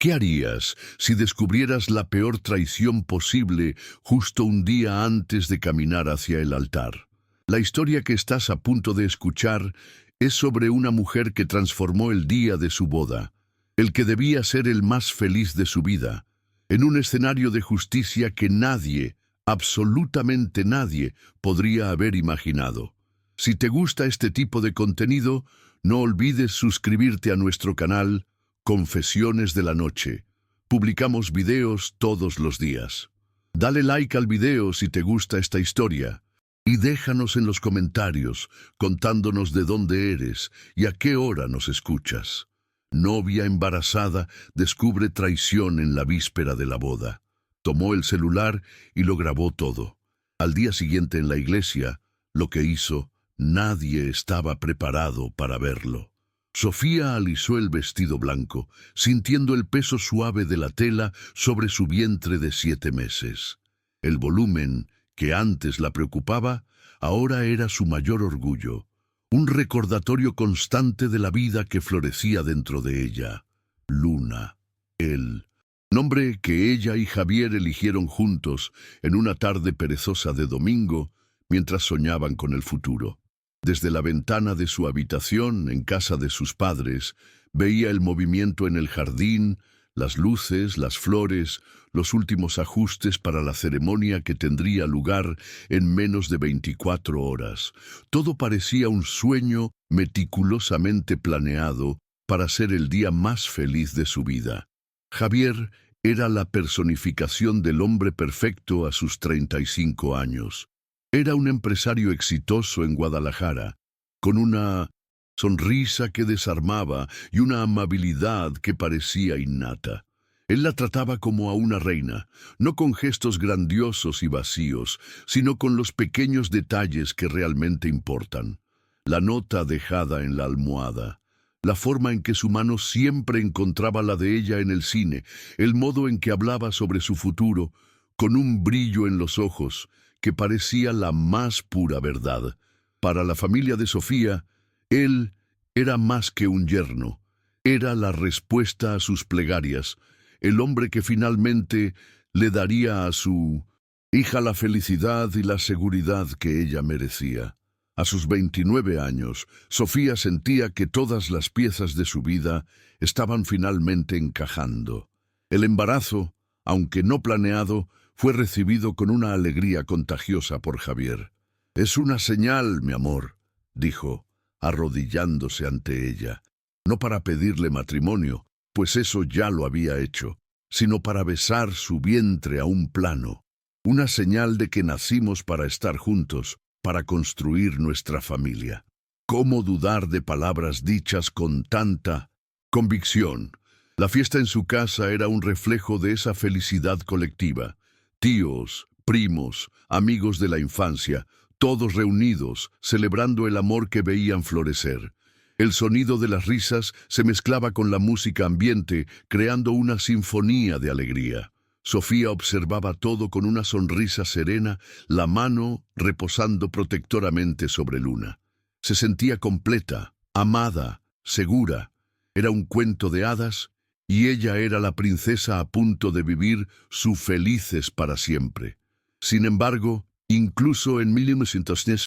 ¿Qué harías si descubrieras la peor traición posible justo un día antes de caminar hacia el altar? La historia que estás a punto de escuchar es sobre una mujer que transformó el día de su boda, el que debía ser el más feliz de su vida, en un escenario de justicia que nadie, absolutamente nadie, podría haber imaginado. Si te gusta este tipo de contenido, no olvides suscribirte a nuestro canal Confesiones de la Noche. Publicamos videos todos los días. Dale like al video si te gusta esta historia y déjanos en los comentarios contándonos de dónde eres y a qué hora nos escuchas. Novia embarazada descubre traición en la víspera de la boda. Tomó el celular y lo grabó todo. Al día siguiente en la iglesia, lo que hizo, nadie estaba preparado para verlo. Sofía alisó el vestido blanco, sintiendo el peso suave de la tela sobre su vientre de 7 meses. El volumen, que antes la preocupaba, ahora era su mayor orgullo, un recordatorio constante de la vida que florecía dentro de ella. Luna, el nombre que ella y Javier eligieron juntos en una tarde perezosa de domingo, mientras soñaban con el futuro. Desde la ventana de su habitación, en casa de sus padres, veía el movimiento en el jardín, las luces, las flores, los últimos ajustes para la ceremonia que tendría lugar en menos de 24 horas. Todo parecía un sueño meticulosamente planeado para ser el día más feliz de su vida. Javier era la personificación del hombre perfecto a sus 35 años. Era un empresario exitoso en Guadalajara, con una sonrisa que desarmaba y una amabilidad que parecía innata. Él la trataba como a una reina, no con gestos grandiosos y vacíos, sino con los pequeños detalles que realmente importan. La nota dejada en la almohada, la forma en que su mano siempre encontraba la de ella en el cine, el modo en que hablaba sobre su futuro, con un brillo en los ojos, que parecía la más pura verdad. Para la familia de Sofía, él era más que un yerno. Era la respuesta a sus plegarias, el hombre que finalmente le daría a su hija la felicidad y la seguridad que ella merecía. A sus 29 años, Sofía sentía que todas las piezas de su vida estaban finalmente encajando. El embarazo, aunque no planeado, fue recibido con una alegría contagiosa por Javier. «Es una señal, mi amor», dijo, arrodillándose ante ella, no para pedirle matrimonio, pues eso ya lo había hecho, sino para besar su vientre a un plano. Una señal de que nacimos para estar juntos, para construir nuestra familia. ¿Cómo dudar de palabras dichas con tanta convicción? La fiesta en su casa era un reflejo de esa felicidad colectiva. Tíos, primos, amigos de la infancia, todos reunidos, celebrando el amor que veían florecer. El sonido de las risas se mezclaba con la música ambiente, creando una sinfonía de alegría. Sofía observaba todo con una sonrisa serena, la mano reposando protectoramente sobre Luna. Se sentía completa, amada, segura. Era un cuento de hadas, y ella era la princesa a punto de vivir su felices para siempre. Sin embargo, incluso en 1910,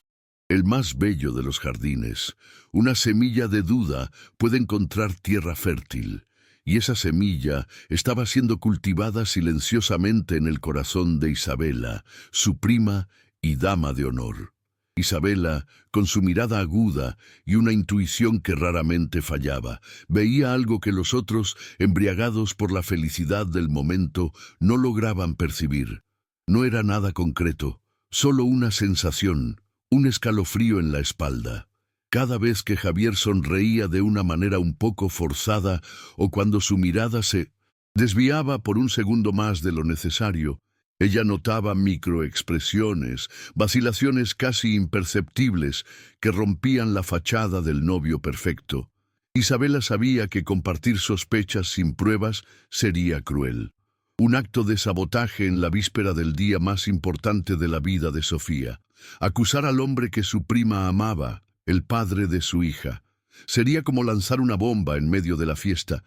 el más bello de los jardines, una semilla de duda puede encontrar tierra fértil, y esa semilla estaba siendo cultivada silenciosamente en el corazón de Isabela, su prima y dama de honor. Isabela, con su mirada aguda y una intuición que raramente fallaba, veía algo que los otros, embriagados por la felicidad del momento, no lograban percibir. No era nada concreto, solo una sensación, un escalofrío en la espalda. Cada vez que Javier sonreía de una manera un poco forzada o cuando su mirada se desviaba por un segundo más de lo necesario, ella notaba microexpresiones, vacilaciones casi imperceptibles que rompían la fachada del novio perfecto. Isabela sabía que compartir sospechas sin pruebas sería cruel. Un acto de sabotaje en la víspera del día más importante de la vida de Sofía. Acusar al hombre que su prima amaba, el padre de su hija. Sería como lanzar una bomba en medio de la fiesta,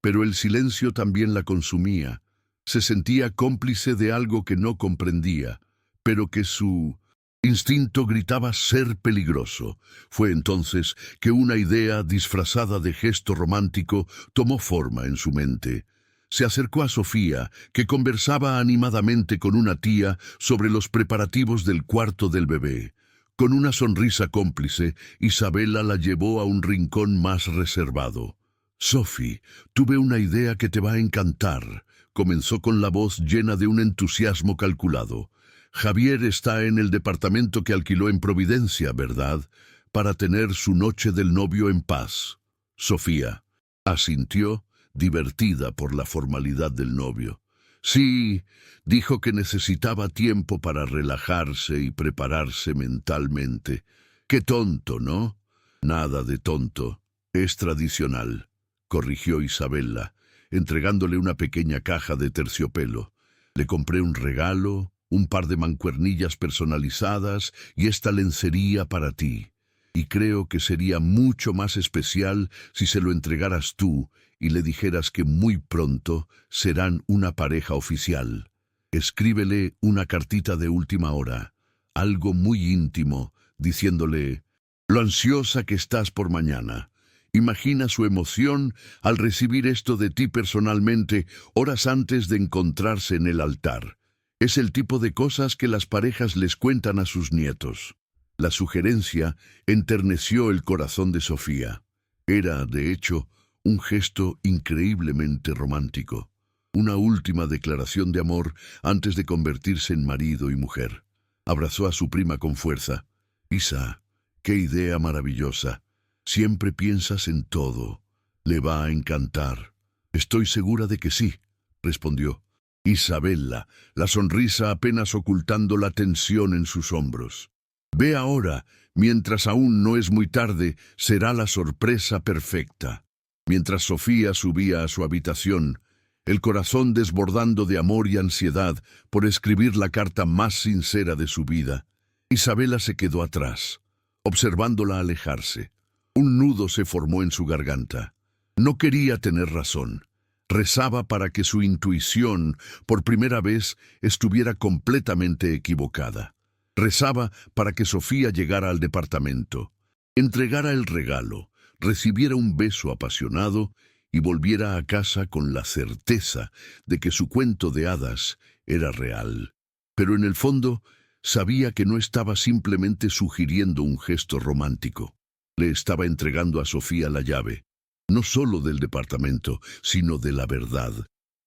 pero el silencio también la consumía. Se sentía cómplice de algo que no comprendía, pero que su instinto gritaba ser peligroso. Fue entonces que una idea disfrazada de gesto romántico tomó forma en su mente. Se acercó a Sofía, que conversaba animadamente con una tía sobre los preparativos del cuarto del bebé. Con una sonrisa cómplice, Isabela la llevó a un rincón más reservado. «Sophie, tuve una idea que te va a encantar», comenzó con la voz llena de un entusiasmo calculado. «Javier está en el departamento que alquiló en Providencia, ¿verdad? Para tener su noche del novio en paz». Sofía asintió, divertida por la formalidad del novio. «Sí», dijo que necesitaba tiempo para relajarse y prepararse mentalmente. «Qué tonto, ¿no?» «Nada de tonto. Es tradicional», corrigió Isabela, entregándole una pequeña caja de terciopelo. «Le compré un regalo, un par de mancuernillas personalizadas y esta lencería para ti. Y creo que sería mucho más especial si se lo entregaras tú y le dijeras que muy pronto serán una pareja oficial. Escríbele una cartita de última hora, algo muy íntimo, diciéndole lo ansiosa que estás por mañana». Imagina su emoción al recibir esto de ti personalmente horas antes de encontrarse en el altar. Es el tipo de cosas que las parejas les cuentan a sus nietos. La sugerencia enterneció el corazón de Sofía. Era, de hecho, un gesto increíblemente romántico. Una última declaración de amor antes de convertirse en marido y mujer. Abrazó a su prima con fuerza. «Isa, qué idea maravillosa. Siempre piensas en todo. Le va a encantar». «Estoy segura de que sí», respondió Isabela, la sonrisa apenas ocultando la tensión en sus hombros. «Ve ahora, mientras aún no es muy tarde, será la sorpresa perfecta». Mientras Sofía subía a su habitación, el corazón desbordando de amor y ansiedad por escribir la carta más sincera de su vida, Isabela se quedó atrás, observándola alejarse. Un nudo se formó en su garganta. No quería tener razón. Rezaba para que su intuición, por primera vez, estuviera completamente equivocada. Rezaba para que Sofía llegara al departamento, entregara el regalo, recibiera un beso apasionado y volviera a casa con la certeza de que su cuento de hadas era real. Pero en el fondo, sabía que no estaba simplemente sugiriendo un gesto romántico. Le estaba entregando a Sofía la llave, no solo del departamento, sino de la verdad,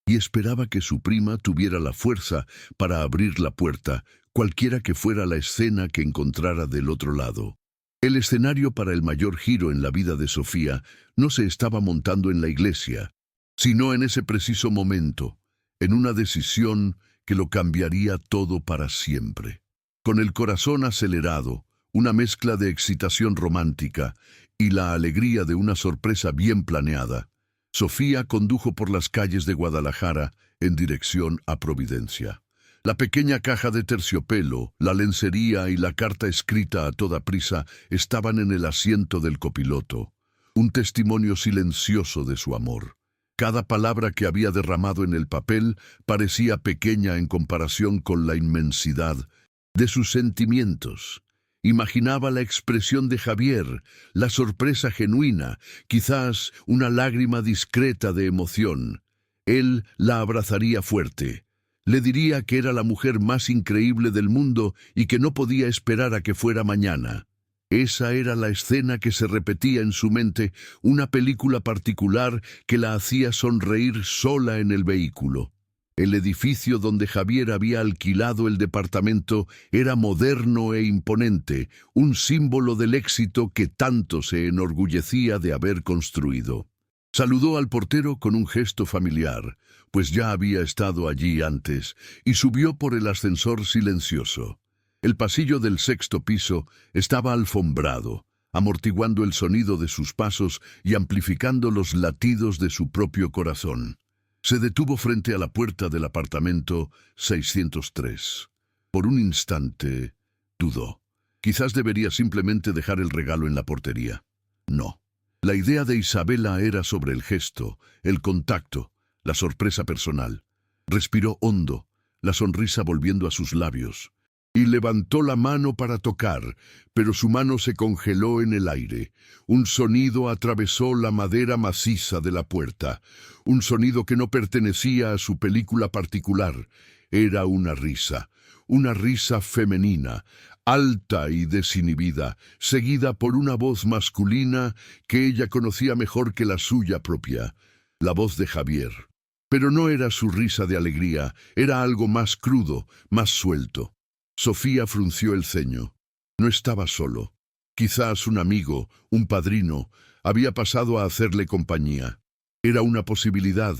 y esperaba que su prima tuviera la fuerza para abrir la puerta, cualquiera que fuera la escena que encontrara del otro lado. El escenario para el mayor giro en la vida de Sofía no se estaba montando en la iglesia, sino en ese preciso momento, en una decisión que lo cambiaría todo para siempre. Con el corazón acelerado, una mezcla de excitación romántica y la alegría de una sorpresa bien planeada, Sofía condujo por las calles de Guadalajara en dirección a Providencia. La pequeña caja de terciopelo, la lencería y la carta escrita a toda prisa estaban en el asiento del copiloto, un testimonio silencioso de su amor. Cada palabra que había derramado en el papel parecía pequeña en comparación con la inmensidad de sus sentimientos. Imaginaba la expresión de Javier, la sorpresa genuina, quizás una lágrima discreta de emoción. Él la abrazaría fuerte. Le diría que era la mujer más increíble del mundo y que no podía esperar a que fuera mañana. Esa era la escena que se repetía en su mente, una película particular que la hacía sonreír sola en el vehículo. El edificio donde Javier había alquilado el departamento era moderno e imponente, un símbolo del éxito que tanto se enorgullecía de haber construido. Saludó al portero con un gesto familiar, pues ya había estado allí antes, y subió por el ascensor silencioso. El pasillo del 6º piso estaba alfombrado, amortiguando el sonido de sus pasos y amplificando los latidos de su propio corazón. Se detuvo frente a la puerta del apartamento 603. Por un instante, dudó. Quizás debería simplemente dejar el regalo en la portería. No. La idea de Isabela era sobre el gesto, el contacto, la sorpresa personal. Respiró hondo, la sonrisa volviendo a sus labios, y levantó la mano para tocar, pero su mano se congeló en el aire. Un sonido atravesó la madera maciza de la puerta, un sonido que no pertenecía a su película particular. Era una risa femenina, alta y desinhibida, seguida por una voz masculina que ella conocía mejor que la suya propia, la voz de Javier. Pero no era su risa de alegría, era algo más crudo, más suelto. Sofía frunció el ceño. No estaba solo. Quizás un amigo, un padrino, había pasado a hacerle compañía. Era una posibilidad,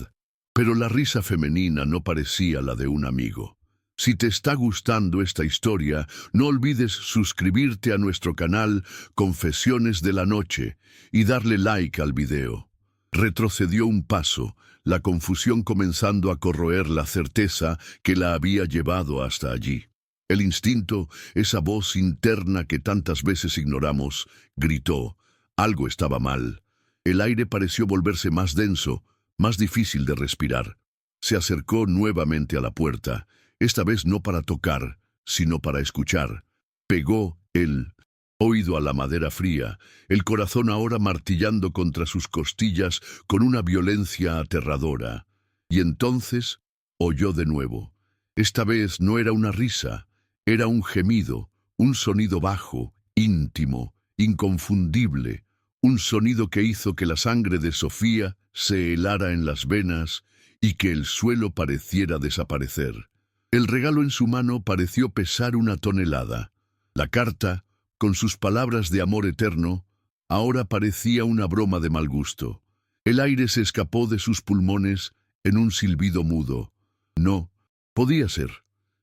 pero la risa femenina no parecía la de un amigo. Si te está gustando esta historia, no olvides suscribirte a nuestro canal Confesiones de la Noche y darle like al video. Retrocedió un paso, la confusión comenzando a corroer la certeza que la había llevado hasta allí. El instinto, esa voz interna que tantas veces ignoramos, gritó. Algo estaba mal. El aire pareció volverse más denso, más difícil de respirar. Se acercó nuevamente a la puerta, esta vez no para tocar, sino para escuchar. Pegó el oído a la madera fría, el corazón ahora martillando contra sus costillas con una violencia aterradora. Y entonces oyó de nuevo. Esta vez no era una risa, era un gemido, un sonido bajo, íntimo, inconfundible, un sonido que hizo que la sangre de Sofía se helara en las venas y que el suelo pareciera desaparecer. El regalo en su mano pareció pesar 1 tonelada. La carta, con sus palabras de amor eterno, ahora parecía una broma de mal gusto. El aire se escapó de sus pulmones en un silbido mudo. No, podía ser.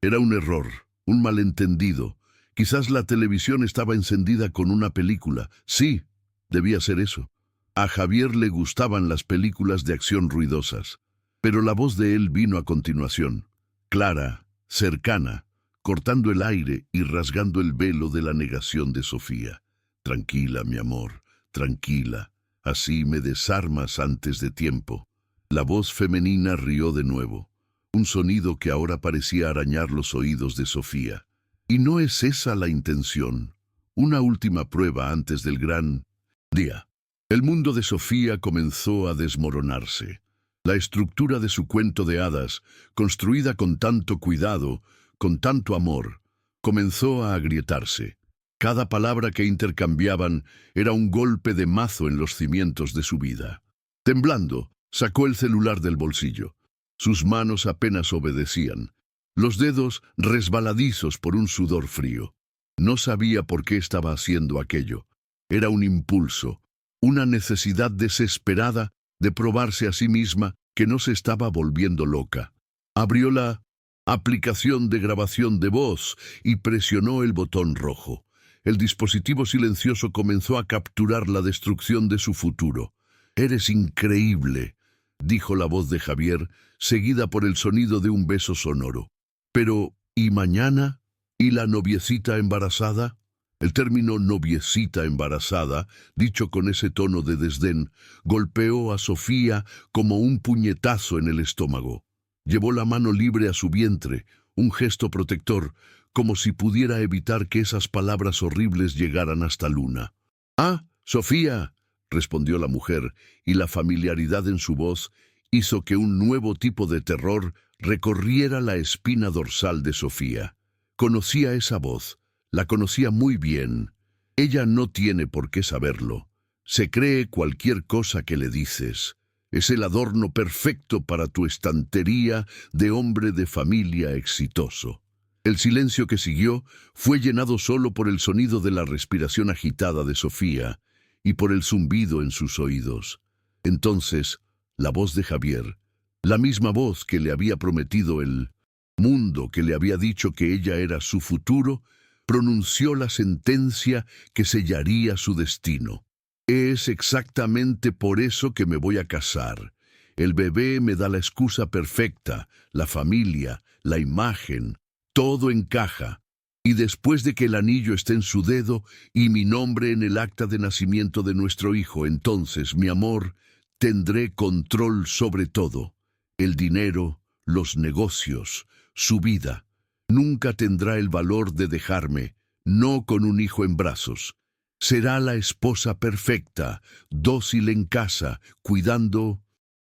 Era un error, un malentendido. Quizás la televisión estaba encendida con una película. Sí, debía ser eso. A Javier le gustaban las películas de acción ruidosas. Pero la voz de él vino a continuación. Clara, cercana, cortando el aire y rasgando el velo de la negación de Sofía. Tranquila, mi amor, tranquila. Así me desarmas antes de tiempo. La voz femenina rió de nuevo. Un sonido que ahora parecía arañar los oídos de Sofía. Y no es esa la intención. Una última prueba antes del gran día. El mundo de Sofía comenzó a desmoronarse. La estructura de su cuento de hadas, construida con tanto cuidado, con tanto amor, comenzó a agrietarse. Cada palabra que intercambiaban era un golpe de mazo en los cimientos de su vida. Temblando, sacó el celular del bolsillo. Sus manos apenas obedecían, los dedos resbaladizos por un sudor frío. No sabía por qué estaba haciendo aquello. Era un impulso, una necesidad desesperada de probarse a sí misma que no se estaba volviendo loca. Abrió la aplicación de grabación de voz y presionó el botón rojo. El dispositivo silencioso comenzó a capturar la destrucción de su futuro. «Eres increíble», dijo la voz de Javier, seguida por el sonido de un beso sonoro. «Pero, ¿y mañana? ¿Y la noviecita embarazada?» El término noviecita embarazada, dicho con ese tono de desdén, golpeó a Sofía como un puñetazo en el estómago. Llevó la mano libre a su vientre, un gesto protector, como si pudiera evitar que esas palabras horribles llegaran hasta Luna. «Ah, Sofía», respondió la mujer, y la familiaridad en su voz hizo que un nuevo tipo de terror recorriera la espina dorsal de Sofía. Conocía esa voz. La conocía muy bien. Ella no tiene por qué saberlo. Se cree cualquier cosa que le dices. Es el adorno perfecto para tu estantería de hombre de familia exitoso. El silencio que siguió fue llenado solo por el sonido de la respiración agitada de Sofía y por el zumbido en sus oídos. Entonces, la voz de Javier, la misma voz que le había prometido el mundo, que le había dicho que ella era su futuro, pronunció la sentencia que sellaría su destino. «Es exactamente por eso que me voy a casar. El bebé me da la excusa perfecta, la familia, la imagen, todo encaja. Y después de que el anillo esté en su dedo y mi nombre en el acta de nacimiento de nuestro hijo, entonces, mi amor, tendré control sobre todo. El dinero, los negocios, su vida. Nunca tendrá el valor de dejarme, no con un hijo en brazos. Será la esposa perfecta, dócil en casa, cuidando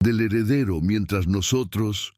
del heredero mientras nosotros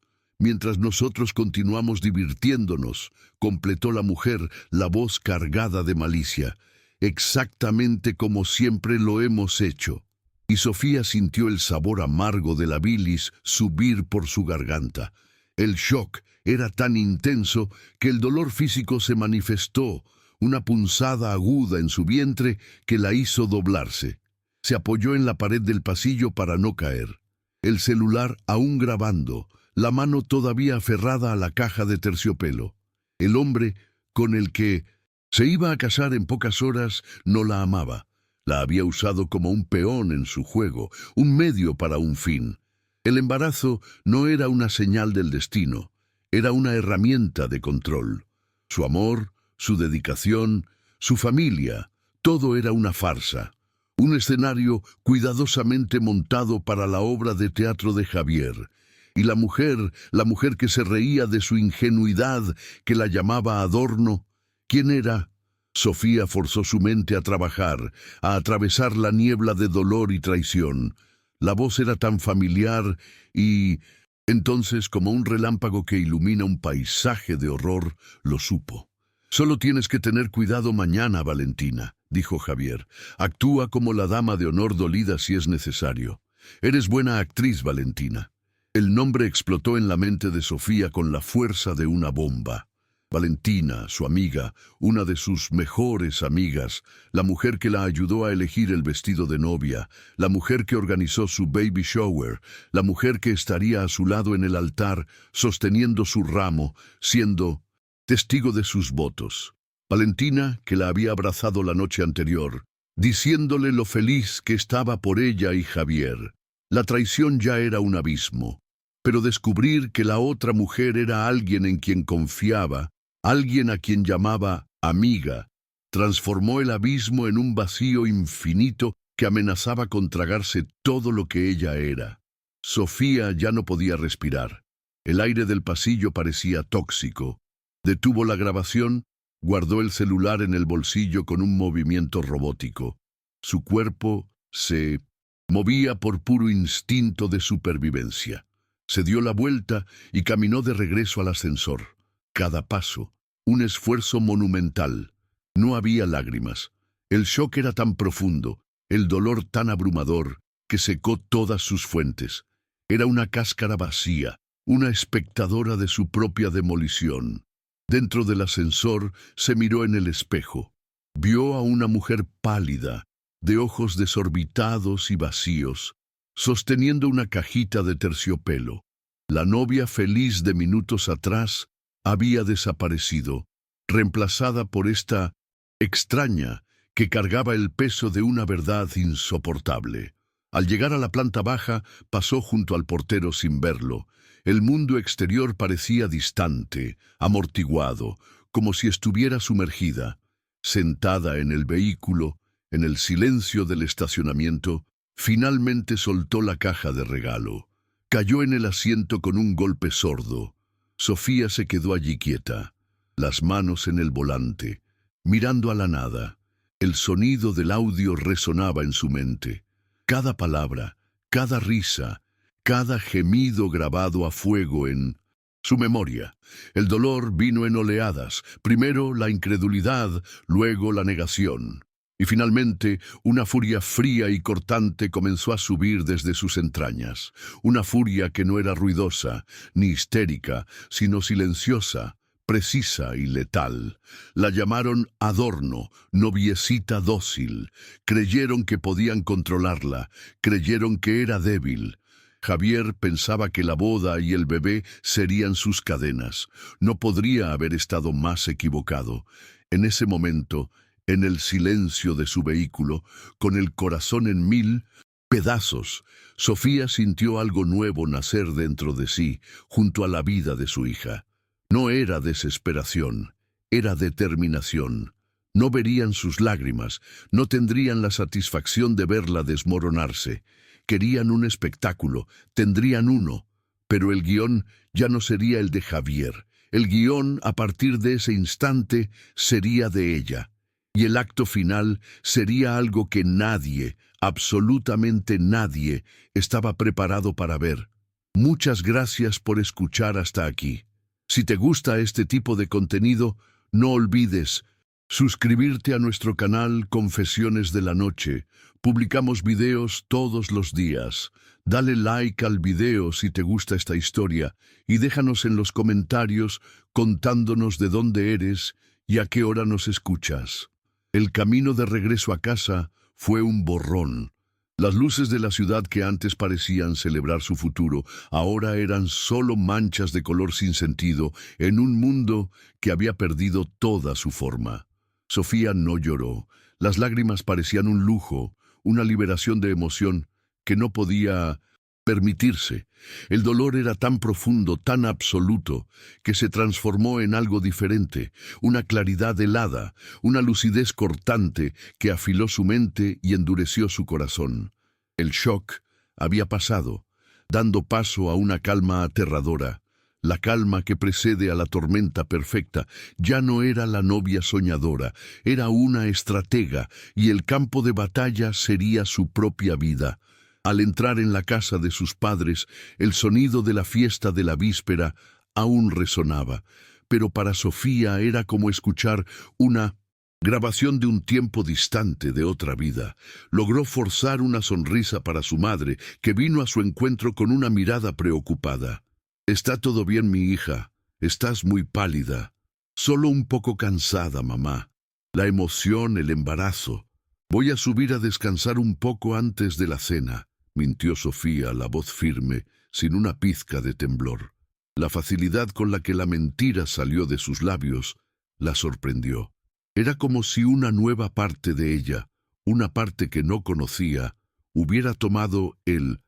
continuamos divirtiéndonos, completó la mujer, la voz cargada de malicia, exactamente como siempre lo hemos hecho. Y Sofía sintió el sabor amargo de la bilis subir por su garganta. El shock era tan intenso que el dolor físico se manifestó, una punzada aguda en su vientre que la hizo doblarse. Se apoyó en la pared del pasillo para no caer. El celular aún grabando, la mano todavía aferrada a la caja de terciopelo. El hombre con el que se iba a casar en pocas horas no la amaba. La había usado como un peón en su juego, un medio para un fin. El embarazo no era una señal del destino, era una herramienta de control. Su amor, su dedicación, su familia, todo era una farsa. Un escenario cuidadosamente montado para la obra de teatro de Javier. Y la mujer que se reía de su ingenuidad, que la llamaba adorno, ¿quién era? Sofía forzó su mente a trabajar, a atravesar la niebla de dolor y traición. La voz era tan familiar y, entonces, como un relámpago que ilumina un paisaje de horror, lo supo. «Solo tienes que tener cuidado mañana, Valentina», dijo Javier. «Actúa como la dama de honor dolida si es necesario. Eres buena actriz, Valentina». El nombre explotó en la mente de Sofía con la fuerza de una bomba. Valentina, su amiga, una de sus mejores amigas, la mujer que la ayudó a elegir el vestido de novia, la mujer que organizó su baby shower, la mujer que estaría a su lado en el altar, sosteniendo su ramo, siendo testigo de sus votos. Valentina, que la había abrazado la noche anterior, diciéndole lo feliz que estaba por ella y Javier. La traición ya era un abismo, pero descubrir que la otra mujer era alguien en quien confiaba, alguien a quien llamaba amiga, transformó el abismo en un vacío infinito que amenazaba con tragarse todo lo que ella era. Sofía ya no podía respirar. El aire del pasillo parecía tóxico. Detuvo la grabación, guardó el celular en el bolsillo con un movimiento robótico. Su cuerpo se movía por puro instinto de supervivencia. Se dio la vuelta y caminó de regreso al ascensor. Cada paso, un esfuerzo monumental. No había lágrimas. El shock era tan profundo, el dolor tan abrumador, que secó todas sus fuentes. Era una cáscara vacía, una espectadora de su propia demolición. Dentro del ascensor se miró en el espejo. Vio a una mujer pálida, de ojos desorbitados y vacíos, sosteniendo una cajita de terciopelo. La novia feliz de minutos atrás había desaparecido, reemplazada por esta extraña que cargaba el peso de una verdad insoportable. Al llegar a la planta baja, pasó junto al portero sin verlo. El mundo exterior parecía distante, amortiguado, como si estuviera sumergida. Sentada en el vehículo, en el silencio del estacionamiento, finalmente soltó la caja de regalo. Cayó en el asiento con un golpe sordo. Sofía se quedó allí quieta, las manos en el volante, mirando a la nada. El sonido del audio resonaba en su mente. Cada palabra, cada risa, cada gemido grabado a fuego en su memoria. El dolor vino en oleadas, primero la incredulidad, luego la negación. Y finalmente, una furia fría y cortante comenzó a subir desde sus entrañas. Una furia que no era ruidosa, ni histérica, sino silenciosa, precisa y letal. La llamaron adorno, noviecita dócil. Creyeron que podían controlarla, creyeron que era débil. Javier pensaba que la boda y el bebé serían sus cadenas. No podría haber estado más equivocado. En ese momento, en el silencio de su vehículo, con el corazón en 1000 pedazos, Sofía sintió algo nuevo nacer dentro de sí, junto a la vida de su hija. No era desesperación, era determinación. No verían sus lágrimas, no tendrían la satisfacción de verla desmoronarse. Querían un espectáculo, tendrían uno, pero el guión ya no sería el de Javier. El guión, a partir de ese instante, sería de ella. Y el acto final sería algo que nadie, absolutamente nadie, estaba preparado para ver. Muchas gracias por escuchar hasta aquí. Si te gusta este tipo de contenido, no olvides suscribirte a nuestro canal Confesiones de la Noche. Publicamos videos todos los días. Dale like al video si te gusta esta historia y déjanos en los comentarios contándonos de dónde eres y a qué hora nos escuchas. El camino de regreso a casa fue un borrón. Las luces de la ciudad que antes parecían celebrar su futuro, ahora eran solo manchas de color sin sentido en un mundo que había perdido toda su forma. Sofía no lloró. Las lágrimas parecían un lujo, una liberación de emoción que no podía permitirse. El dolor era tan profundo, tan absoluto, que se transformó en algo diferente, una claridad helada, una lucidez cortante que afiló su mente y endureció su corazón. El shock había pasado, dando paso a una calma aterradora. La calma que precede a la tormenta perfecta ya no era la novia soñadora, era una estratega, y el campo de batalla sería su propia vida. Al entrar en la casa de sus padres, el sonido de la fiesta de la víspera aún resonaba, pero para Sofía era como escuchar una grabación de un tiempo distante de otra vida. Logró forzar una sonrisa para su madre, que vino a su encuentro con una mirada preocupada. «¿Está todo bien, mi hija? Estás muy pálida. Solo un poco cansada, mamá. La emoción, el embarazo. Voy a subir a descansar un poco antes de la cena», mintió Sofía, la voz firme, sin una pizca de temblor. La facilidad con la que la mentira salió de sus labios la sorprendió. Era como si una nueva parte de ella, una parte que no conocía, hubiera tomado el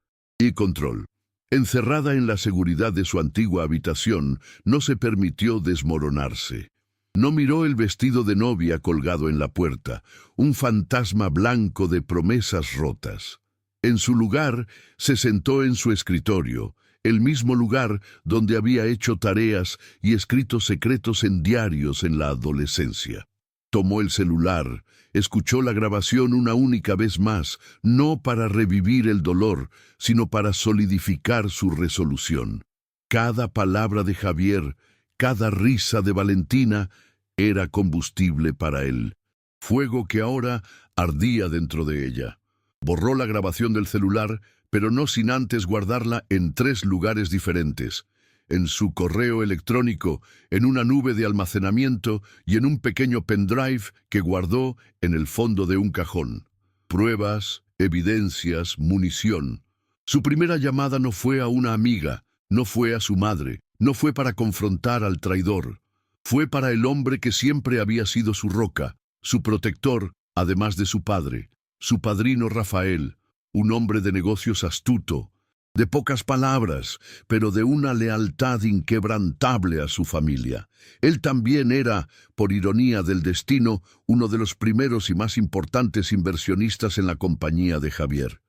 control. Encerrada en la seguridad de su antigua habitación, no se permitió desmoronarse. No miró el vestido de novia colgado en la puerta, un fantasma blanco de promesas rotas. En su lugar, se sentó en su escritorio, el mismo lugar donde había hecho tareas y escritos secretos en diarios en la adolescencia. Tomó el celular, escuchó la grabación una única vez más, no para revivir el dolor, sino para solidificar su resolución. Cada palabra de Javier, cada risa de Valentina, era combustible para él, fuego que ahora ardía dentro de ella. Borró la grabación del celular, pero no sin antes guardarla en 3 lugares diferentes: en su correo electrónico, en una nube de almacenamiento y en un pequeño pendrive que guardó en el fondo de un cajón. Pruebas, evidencias, munición. Su primera llamada no fue a una amiga, no fue a su madre, no fue para confrontar al traidor. Fue para el hombre que siempre había sido su roca, su protector, además de su padre, su padrino Rafael, un hombre de negocios astuto, de pocas palabras, pero de una lealtad inquebrantable a su familia. Él también era, por ironía del destino, uno de los primeros y más importantes inversionistas en la compañía de Javier.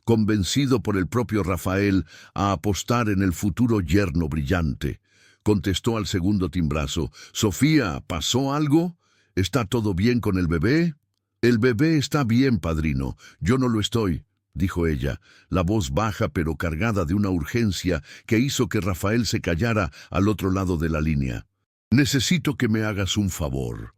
Convencido por el propio Rafael a apostar en el futuro yerno brillante, contestó al segundo timbrazo: «Sofía, ¿pasó algo? ¿Está todo bien con el bebé?» «El bebé está bien, padrino. Yo no lo estoy», dijo ella, la voz baja pero cargada de una urgencia que hizo que Rafael se callara al otro lado de la línea. «Necesito que me hagas un favor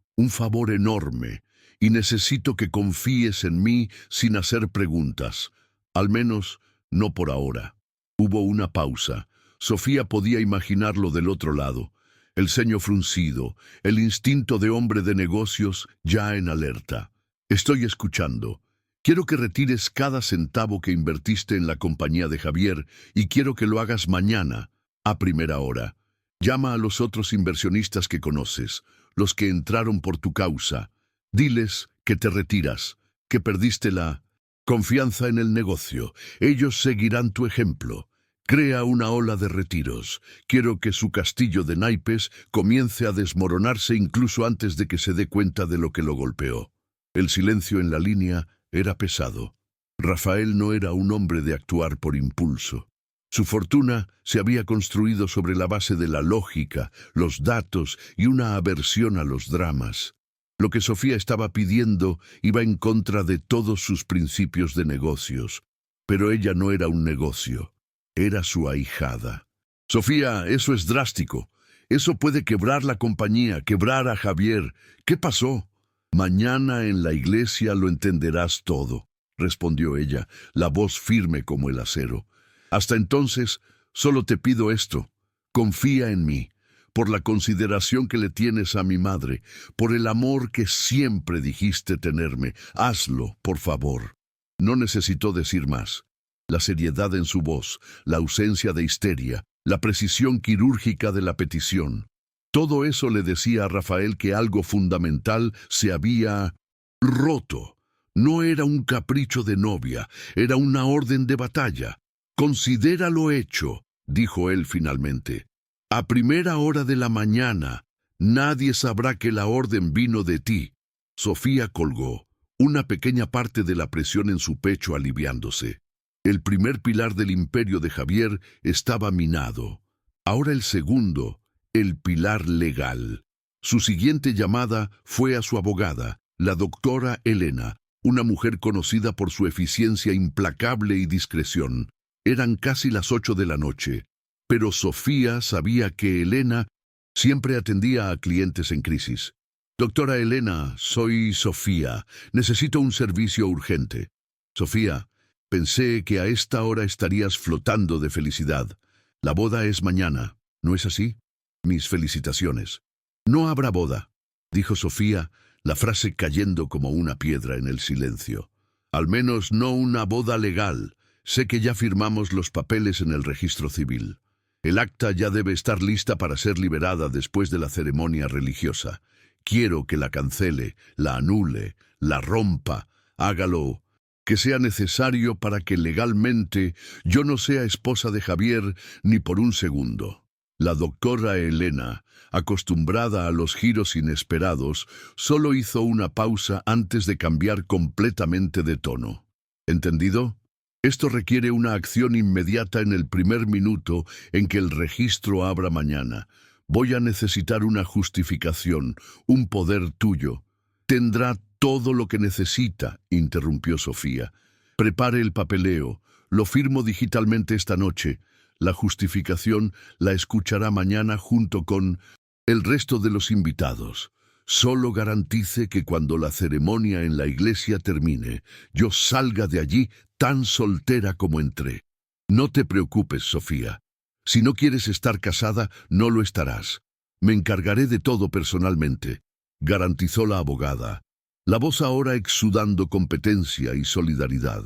enorme, y necesito que confíes en mí sin hacer preguntas. Al menos, no por ahora». Hubo una pausa. Sofía podía imaginarlo del otro lado. El ceño fruncido, el instinto de hombre de negocios ya en alerta. «Estoy escuchando. Quiero que retires cada centavo que invertiste en la compañía de Javier y quiero que lo hagas mañana, a primera hora. Llama a los otros inversionistas que conoces, los que entraron por tu causa. Diles que te retiras, que perdiste la confianza en el negocio. Ellos seguirán tu ejemplo. Crea una ola de retiros. Quiero que su castillo de naipes comience a desmoronarse incluso antes de que se dé cuenta de lo que lo golpeó. El silencio en la línea era pesado. Rafael no era un hombre de actuar por impulso. Su fortuna se había construido sobre la base de la lógica, los datos y una aversión a los dramas. Lo que Sofía estaba pidiendo iba en contra de todos sus principios de negocios. Pero ella no era un negocio, era su ahijada. Sofía, eso es drástico. Eso puede quebrar la compañía, quebrar a Javier. ¿Qué pasó? Mañana en la iglesia lo entenderás todo, respondió ella, la voz firme como el acero. Hasta entonces, solo te pido esto. Confía en mí, por la consideración que le tienes a mi madre, por el amor que siempre dijiste tenerme. Hazlo, por favor. No necesitó decir más. La seriedad en su voz, la ausencia de histeria, la precisión quirúrgica de la petición. Todo eso le decía a Rafael que algo fundamental se había roto. No era un capricho de novia, era una orden de batalla. Considéralo hecho, dijo él finalmente. A primera hora de la mañana, nadie sabrá que la orden vino de ti. Sofía colgó, una pequeña parte de la presión en su pecho aliviándose. El primer pilar del imperio de Javier estaba minado. Ahora el segundo, el pilar legal. Su siguiente llamada fue a su abogada, la doctora Elena, una mujer conocida por su eficiencia implacable y discreción. Eran casi las 8 de la noche, pero Sofía sabía que Elena siempre atendía a clientes en crisis. Doctora Elena, soy Sofía. Necesito un servicio urgente. Sofía, pensé que a esta hora estarías flotando de felicidad. La boda es mañana, ¿no es así? Mis felicitaciones. No habrá boda, dijo Sofía, la frase cayendo como una piedra en el silencio. Al menos no una boda legal. Sé que ya firmamos los papeles en el registro civil. El acta ya debe estar lista para ser liberada después de la ceremonia religiosa. Quiero que la cancele, la anule, la rompa, hágalo que sea necesario para que legalmente yo no sea esposa de Javier ni por un segundo. La doctora Elena, acostumbrada a los giros inesperados, solo hizo una pausa antes de cambiar completamente de tono. ¿Entendido? Esto requiere una acción inmediata en el primer minuto en que el registro abra mañana. Voy a necesitar una justificación, un poder tuyo. Tendrá todo lo que necesita, interrumpió Sofía. Prepare el papeleo, lo firmo digitalmente esta noche. La justificación la escuchará mañana junto con el resto de los invitados. Solo garantice que cuando la ceremonia en la iglesia termine, yo salga de allí tan soltera como entré. No te preocupes, Sofía. Si no quieres estar casada, no lo estarás. Me encargaré de todo personalmente, garantizó la abogada, la voz ahora exudando competencia y solidaridad.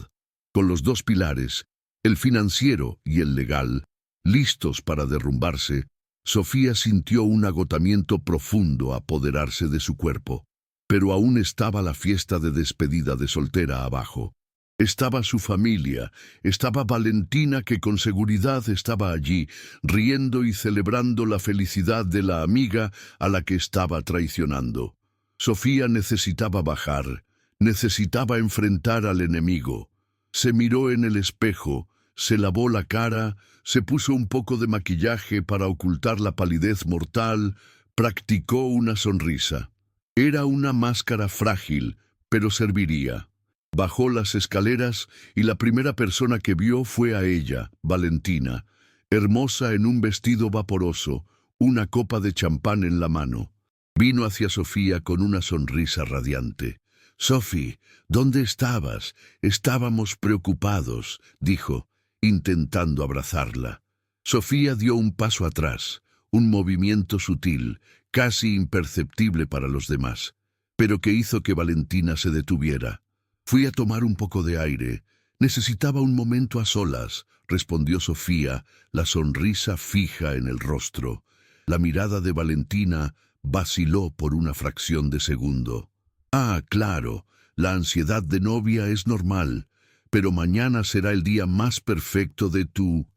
Con los dos pilares, el financiero y el legal, listos para derrumbarse, Sofía sintió un agotamiento profundo apoderarse de su cuerpo. Pero aún estaba la fiesta de despedida de soltera abajo. Estaba su familia, estaba Valentina que con seguridad estaba allí, riendo y celebrando la felicidad de la amiga a la que estaba traicionando. Sofía necesitaba bajar, necesitaba enfrentar al enemigo. Se miró en el espejo, se lavó la cara, se puso un poco de maquillaje para ocultar la palidez mortal, practicó una sonrisa. Era una máscara frágil, pero serviría. Bajó las escaleras y la primera persona que vio fue a ella, Valentina, hermosa en un vestido vaporoso, una copa de champán en la mano. Vino hacia Sofía con una sonrisa radiante. «Sophie, ¿dónde estabas? Estábamos preocupados», dijo, intentando abrazarla. Sofía dio un paso atrás, un movimiento sutil, casi imperceptible para los demás, pero que hizo que Valentina se detuviera. «Fui a tomar un poco de aire. Necesitaba un momento a solas», respondió Sofía, la sonrisa fija en el rostro. La mirada de Valentina vaciló por una fracción de segundo. «Ah, claro, la ansiedad de novia es normal, pero mañana será el día más perfecto de tu...»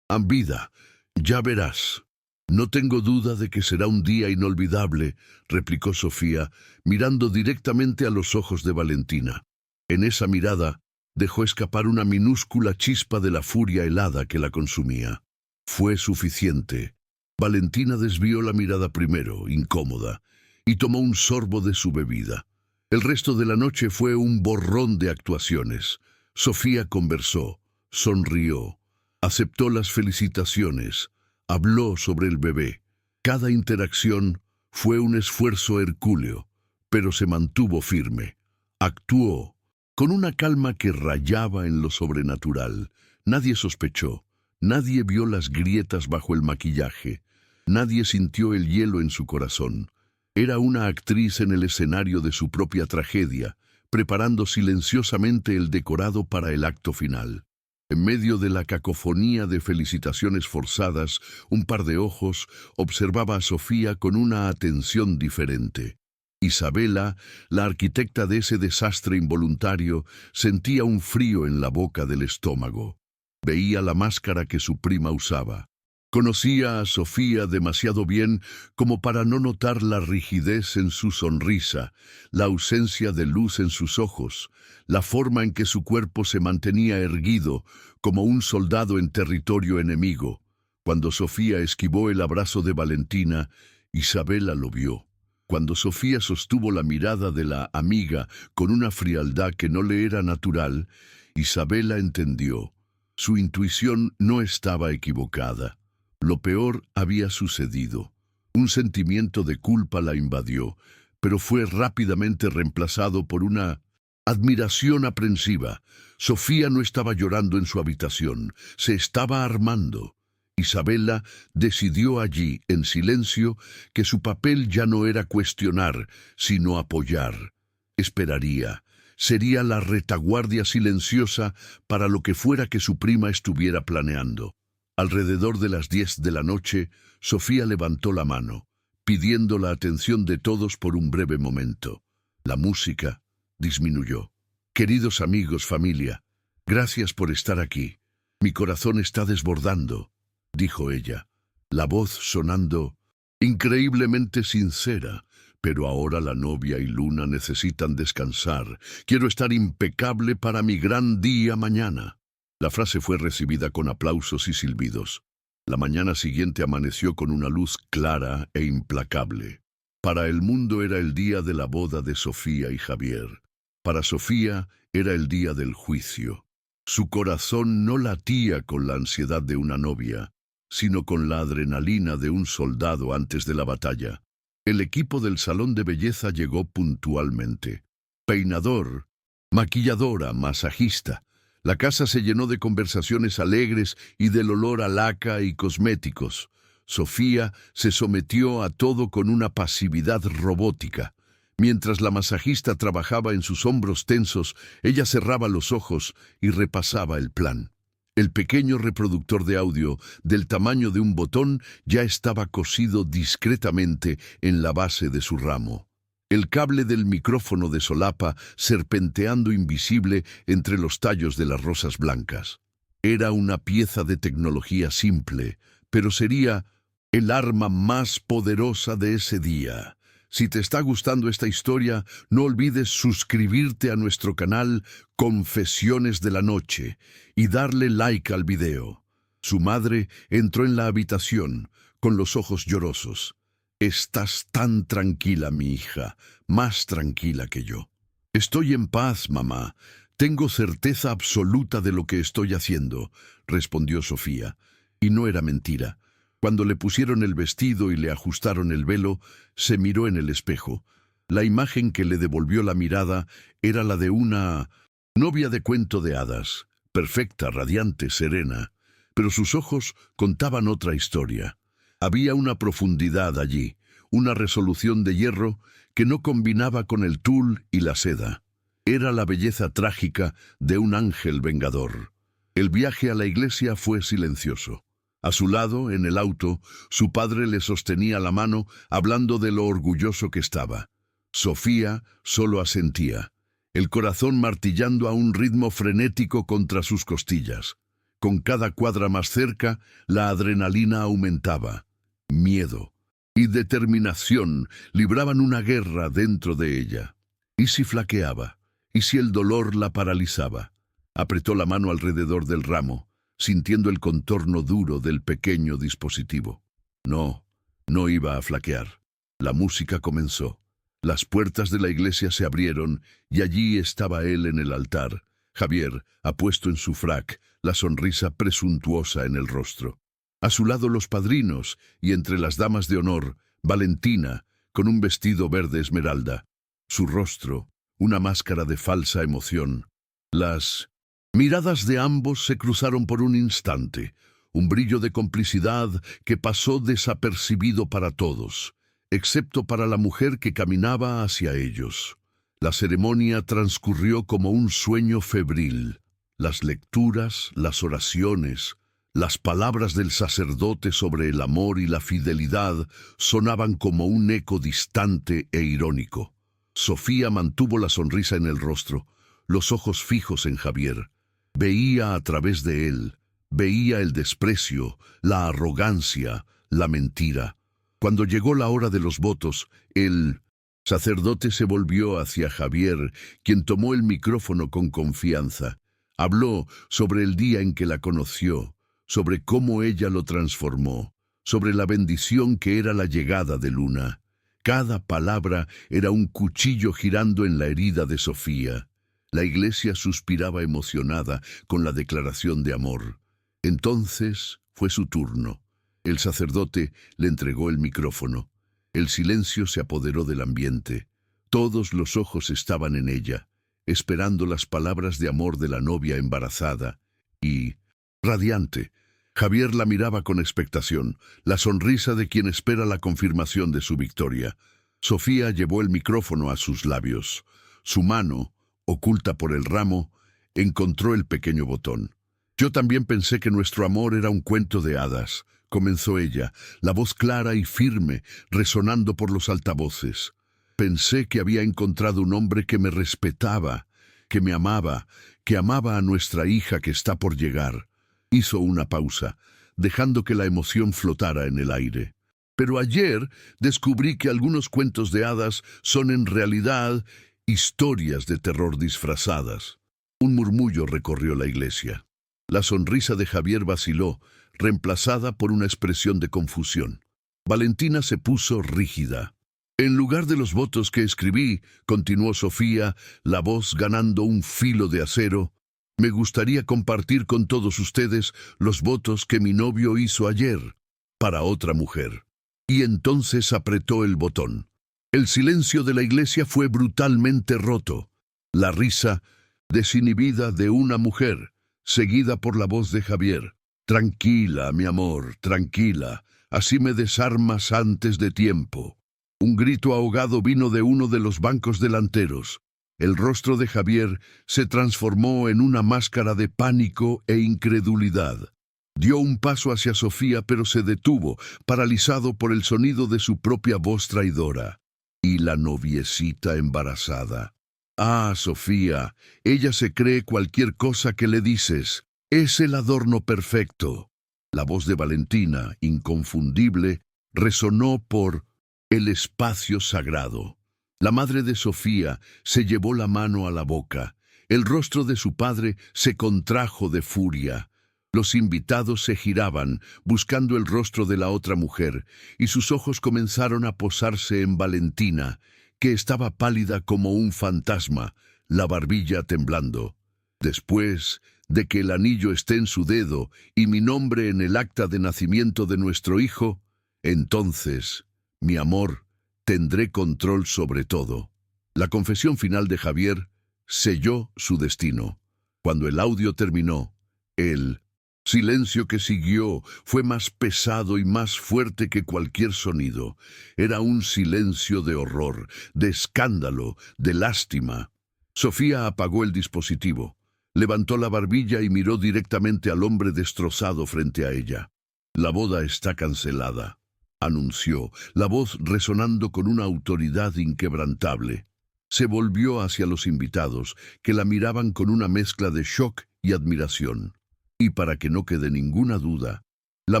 Vida, ya verás. No tengo duda de que será un día inolvidable, replicó Sofía, mirando directamente a los ojos de Valentina. En esa mirada dejó escapar una minúscula chispa de la furia helada que la consumía. Fue suficiente. Valentina desvió la mirada primero, incómoda, y tomó un sorbo de su bebida. El resto de la noche fue un borrón de actuaciones. Sofía conversó, sonrió, aceptó las felicitaciones, habló sobre el bebé. Cada interacción fue un esfuerzo hercúleo, pero se mantuvo firme. Actuó con una calma que rayaba en lo sobrenatural. Nadie sospechó, nadie vio las grietas bajo el maquillaje, nadie sintió el hielo en su corazón. Era una actriz en el escenario de su propia tragedia, preparando silenciosamente el decorado para el acto final. En medio de la cacofonía de felicitaciones forzadas, un par de ojos observaba a Sofía con una atención diferente. Isabela, la arquitecta de ese desastre involuntario, sentía un frío en la boca del estómago. Veía la máscara que su prima usaba. Conocía a Sofía demasiado bien como para no notar la rigidez en su sonrisa, la ausencia de luz en sus ojos, la forma en que su cuerpo se mantenía erguido como un soldado en territorio enemigo. Cuando Sofía esquivó el abrazo de Valentina, Isabela lo vio. Cuando Sofía sostuvo la mirada de la amiga con una frialdad que no le era natural, Isabela entendió. Su intuición no estaba equivocada. Lo peor había sucedido. Un sentimiento de culpa la invadió, pero fue rápidamente reemplazado por una admiración aprensiva. Sofía no estaba llorando en su habitación, se estaba armando. Isabela decidió allí, en silencio, que su papel ya no era cuestionar, sino apoyar. Esperaría. Sería la retaguardia silenciosa para lo que fuera que su prima estuviera planeando. Alrededor de las 10 de la noche, Sofía levantó la mano, pidiendo la atención de todos por un breve momento. La música disminuyó. Queridos amigos, familia, gracias por estar aquí. Mi corazón está desbordando, dijo ella, la voz sonando increíblemente sincera. Pero ahora la novia y Luna necesitan descansar. Quiero estar impecable para mi gran día mañana. La frase fue recibida con aplausos y silbidos. La mañana siguiente amaneció con una luz clara e implacable. Para el mundo era el día de la boda de Sofía y Javier. Para Sofía era el día del juicio. Su corazón no latía con la ansiedad de una novia, sino con la adrenalina de un soldado antes de la batalla. El equipo del salón de belleza llegó puntualmente. Peinador, maquilladora, masajista. La casa se llenó de conversaciones alegres y del olor a laca y cosméticos. Sofía se sometió a todo con una pasividad robótica. Mientras la masajista trabajaba en sus hombros tensos, ella cerraba los ojos y repasaba el plan. El pequeño reproductor de audio, del tamaño de un botón, ya estaba cosido discretamente en la base de su ramo. El cable del micrófono de solapa serpenteando invisible entre los tallos de las rosas blancas. Era una pieza de tecnología simple, pero sería el arma más poderosa de ese día. Si te está gustando esta historia, no olvides suscribirte a nuestro canal Confesiones de la Noche y darle like al video. Su madre entró en la habitación con los ojos llorosos. Estás tan tranquila, mi hija, más tranquila que yo. Estoy en paz, mamá. Tengo certeza absoluta de lo que estoy haciendo, respondió Sofía. Y no era mentira. Cuando le pusieron el vestido y le ajustaron el velo, se miró en el espejo. La imagen que le devolvió la mirada era la de una novia de cuento de hadas, perfecta, radiante, serena. Pero sus ojos contaban otra historia. Había una profundidad allí, una resolución de hierro que no combinaba con el tul y la seda. Era la belleza trágica de un ángel vengador. El viaje a la iglesia fue silencioso. A su lado, en el auto, su padre le sostenía la mano, hablando de lo orgulloso que estaba. Sofía solo asentía, el corazón martillando a un ritmo frenético contra sus costillas. Con cada cuadra más cerca, la adrenalina aumentaba. Miedo y determinación libraban una guerra dentro de ella. ¿Y si flaqueaba? ¿Y si el dolor la paralizaba? Apretó la mano alrededor del ramo, sintiendo el contorno duro del pequeño dispositivo. No, no iba a flaquear. La música comenzó. Las puertas de la iglesia se abrieron y allí estaba él en el altar. Javier, apuesto en su frac, la sonrisa presuntuosa en el rostro. A su lado los padrinos y entre las damas de honor, Valentina, con un vestido verde esmeralda. Su rostro, una máscara de falsa emoción. Las miradas de ambos se cruzaron por un instante, un brillo de complicidad que pasó desapercibido para todos, excepto para la mujer que caminaba hacia ellos. La ceremonia transcurrió como un sueño febril. Las lecturas, las oraciones, las palabras del sacerdote sobre el amor y la fidelidad sonaban como un eco distante e irónico. Sofía mantuvo la sonrisa en el rostro, los ojos fijos en Javier. Veía a través de él, veía el desprecio, la arrogancia, la mentira. Cuando llegó la hora de los votos, el sacerdote se volvió hacia Javier, quien tomó el micrófono con confianza. Habló sobre el día en que la conoció, sobre cómo ella lo transformó, sobre la bendición que era la llegada de Luna. Cada palabra era un cuchillo girando en la herida de Sofía. La iglesia suspiraba emocionada con la declaración de amor. Entonces fue su turno. El sacerdote le entregó el micrófono. El silencio se apoderó del ambiente. Todos los ojos estaban en ella, esperando las palabras de amor de la novia embarazada. Y, radiante, Javier la miraba con expectación, la sonrisa de quien espera la confirmación de su victoria. Sofía llevó el micrófono a sus labios. Su mano, oculta por el ramo, encontró el pequeño botón. «Yo también pensé que nuestro amor era un cuento de hadas», comenzó ella, la voz clara y firme, resonando por los altavoces. «Pensé que había encontrado un hombre que me respetaba, que me amaba, que amaba a nuestra hija que está por llegar». Hizo una pausa, dejando que la emoción flotara en el aire. «Pero ayer descubrí que algunos cuentos de hadas son en realidad historias de terror disfrazadas». Un murmullo recorrió la iglesia. La sonrisa de Javier vaciló, reemplazada por una expresión de confusión. Valentina se puso rígida. «En lugar de los votos que escribí», continuó Sofía, la voz ganando un filo de acero, «me gustaría compartir con todos ustedes los votos que mi novio hizo ayer para otra mujer». Y entonces apretó el botón. El silencio de la iglesia fue brutalmente roto. La risa desinhibida de una mujer, seguida por la voz de Javier. «Tranquila, mi amor, tranquila, así me desarmas antes de tiempo». Un grito ahogado vino de uno de los bancos delanteros. El rostro de Javier se transformó en una máscara de pánico e incredulidad. Dio un paso hacia Sofía, pero se detuvo, paralizado por el sonido de su propia voz traidora. «Y la noviecita embarazada». «Ah, Sofía, ella se cree cualquier cosa que le dices. Es el adorno perfecto». La voz de Valentina, inconfundible, resonó por el espacio sagrado. La madre de Sofía se llevó la mano a la boca. El rostro de su padre se contrajo de furia. Los invitados se giraban, buscando el rostro de la otra mujer, y sus ojos comenzaron a posarse en Valentina, que estaba pálida como un fantasma, la barbilla temblando. «Después de que el anillo esté en su dedo y mi nombre en el acta de nacimiento de nuestro hijo, entonces, mi amor, tendré control sobre todo». La confesión final de Javier selló su destino. Cuando el audio terminó, el silencio que siguió fue más pesado y más fuerte que cualquier sonido. Era un silencio de horror, de escándalo, de lástima. Sofía apagó el dispositivo, levantó la barbilla y miró directamente al hombre destrozado frente a ella. «La boda está cancelada», anunció, la voz resonando con una autoridad inquebrantable. Se volvió hacia los invitados, que la miraban con una mezcla de shock y admiración. Y para que no quede ninguna duda, la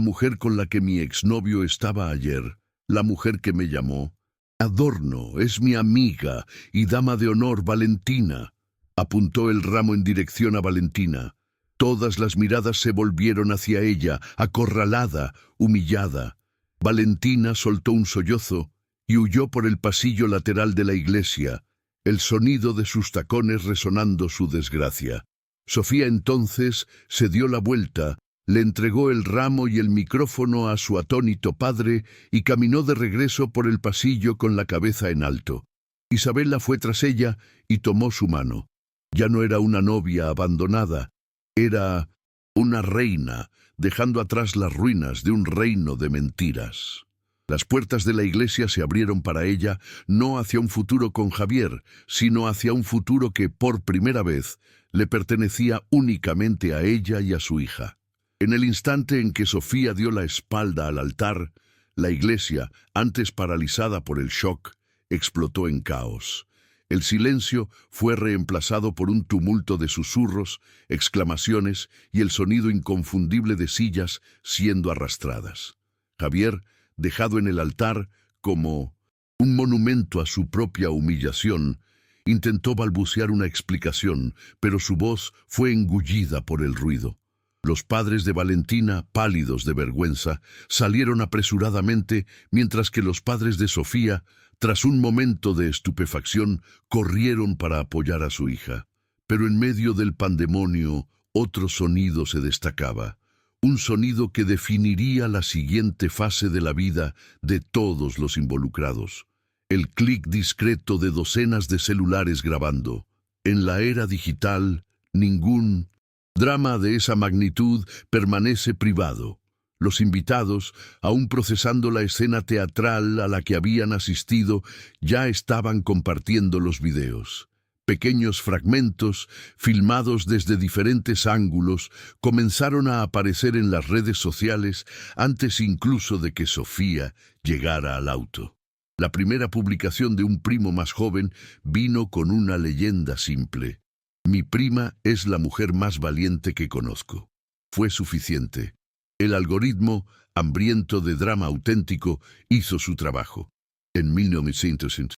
mujer con la que mi exnovio estaba ayer, la mujer que me llamó, Adorno, es mi amiga y dama de honor Valentina. Apuntó el ramo en dirección a Valentina. Todas las miradas se volvieron hacia ella, acorralada, humillada. Valentina soltó un sollozo y huyó por el pasillo lateral de la iglesia, el sonido de sus tacones resonando su desgracia. Sofía entonces se dio la vuelta, le entregó el ramo y el micrófono a su atónito padre y caminó de regreso por el pasillo con la cabeza en alto. Isabela fue tras ella y tomó su mano. Ya no era una novia abandonada, era una reina, dejando atrás las ruinas de un reino de mentiras. Las puertas de la iglesia se abrieron para ella, no hacia un futuro con Javier, sino hacia un futuro que, por primera vez, le pertenecía únicamente a ella y a su hija. En el instante en que Sofía dio la espalda al altar, la iglesia, antes paralizada por el shock, explotó en caos. El silencio fue reemplazado por un tumulto de susurros, exclamaciones y el sonido inconfundible de sillas siendo arrastradas. Javier, dejado en el altar como un monumento a su propia humillación, intentó balbucear una explicación, pero su voz fue engullida por el ruido. Los padres de Valentina, pálidos de vergüenza, salieron apresuradamente, mientras que los padres de Sofía, tras un momento de estupefacción, corrieron para apoyar a su hija. Pero en medio del pandemonio, otro sonido se destacaba. Un sonido que definiría la siguiente fase de la vida de todos los involucrados. El clic discreto de docenas de celulares grabando. En la era digital, ningún drama de esa magnitud permanece privado. Los invitados, aún procesando la escena teatral a la que habían asistido, ya estaban compartiendo los videos. Pequeños fragmentos, filmados desde diferentes ángulos, comenzaron a aparecer en las redes sociales antes incluso de que Sofía llegara al auto. La primera publicación de un primo más joven vino con una leyenda simple. Mi prima es la mujer más valiente que conozco. Fue suficiente. El algoritmo, hambriento de drama auténtico, hizo su trabajo. En 1900,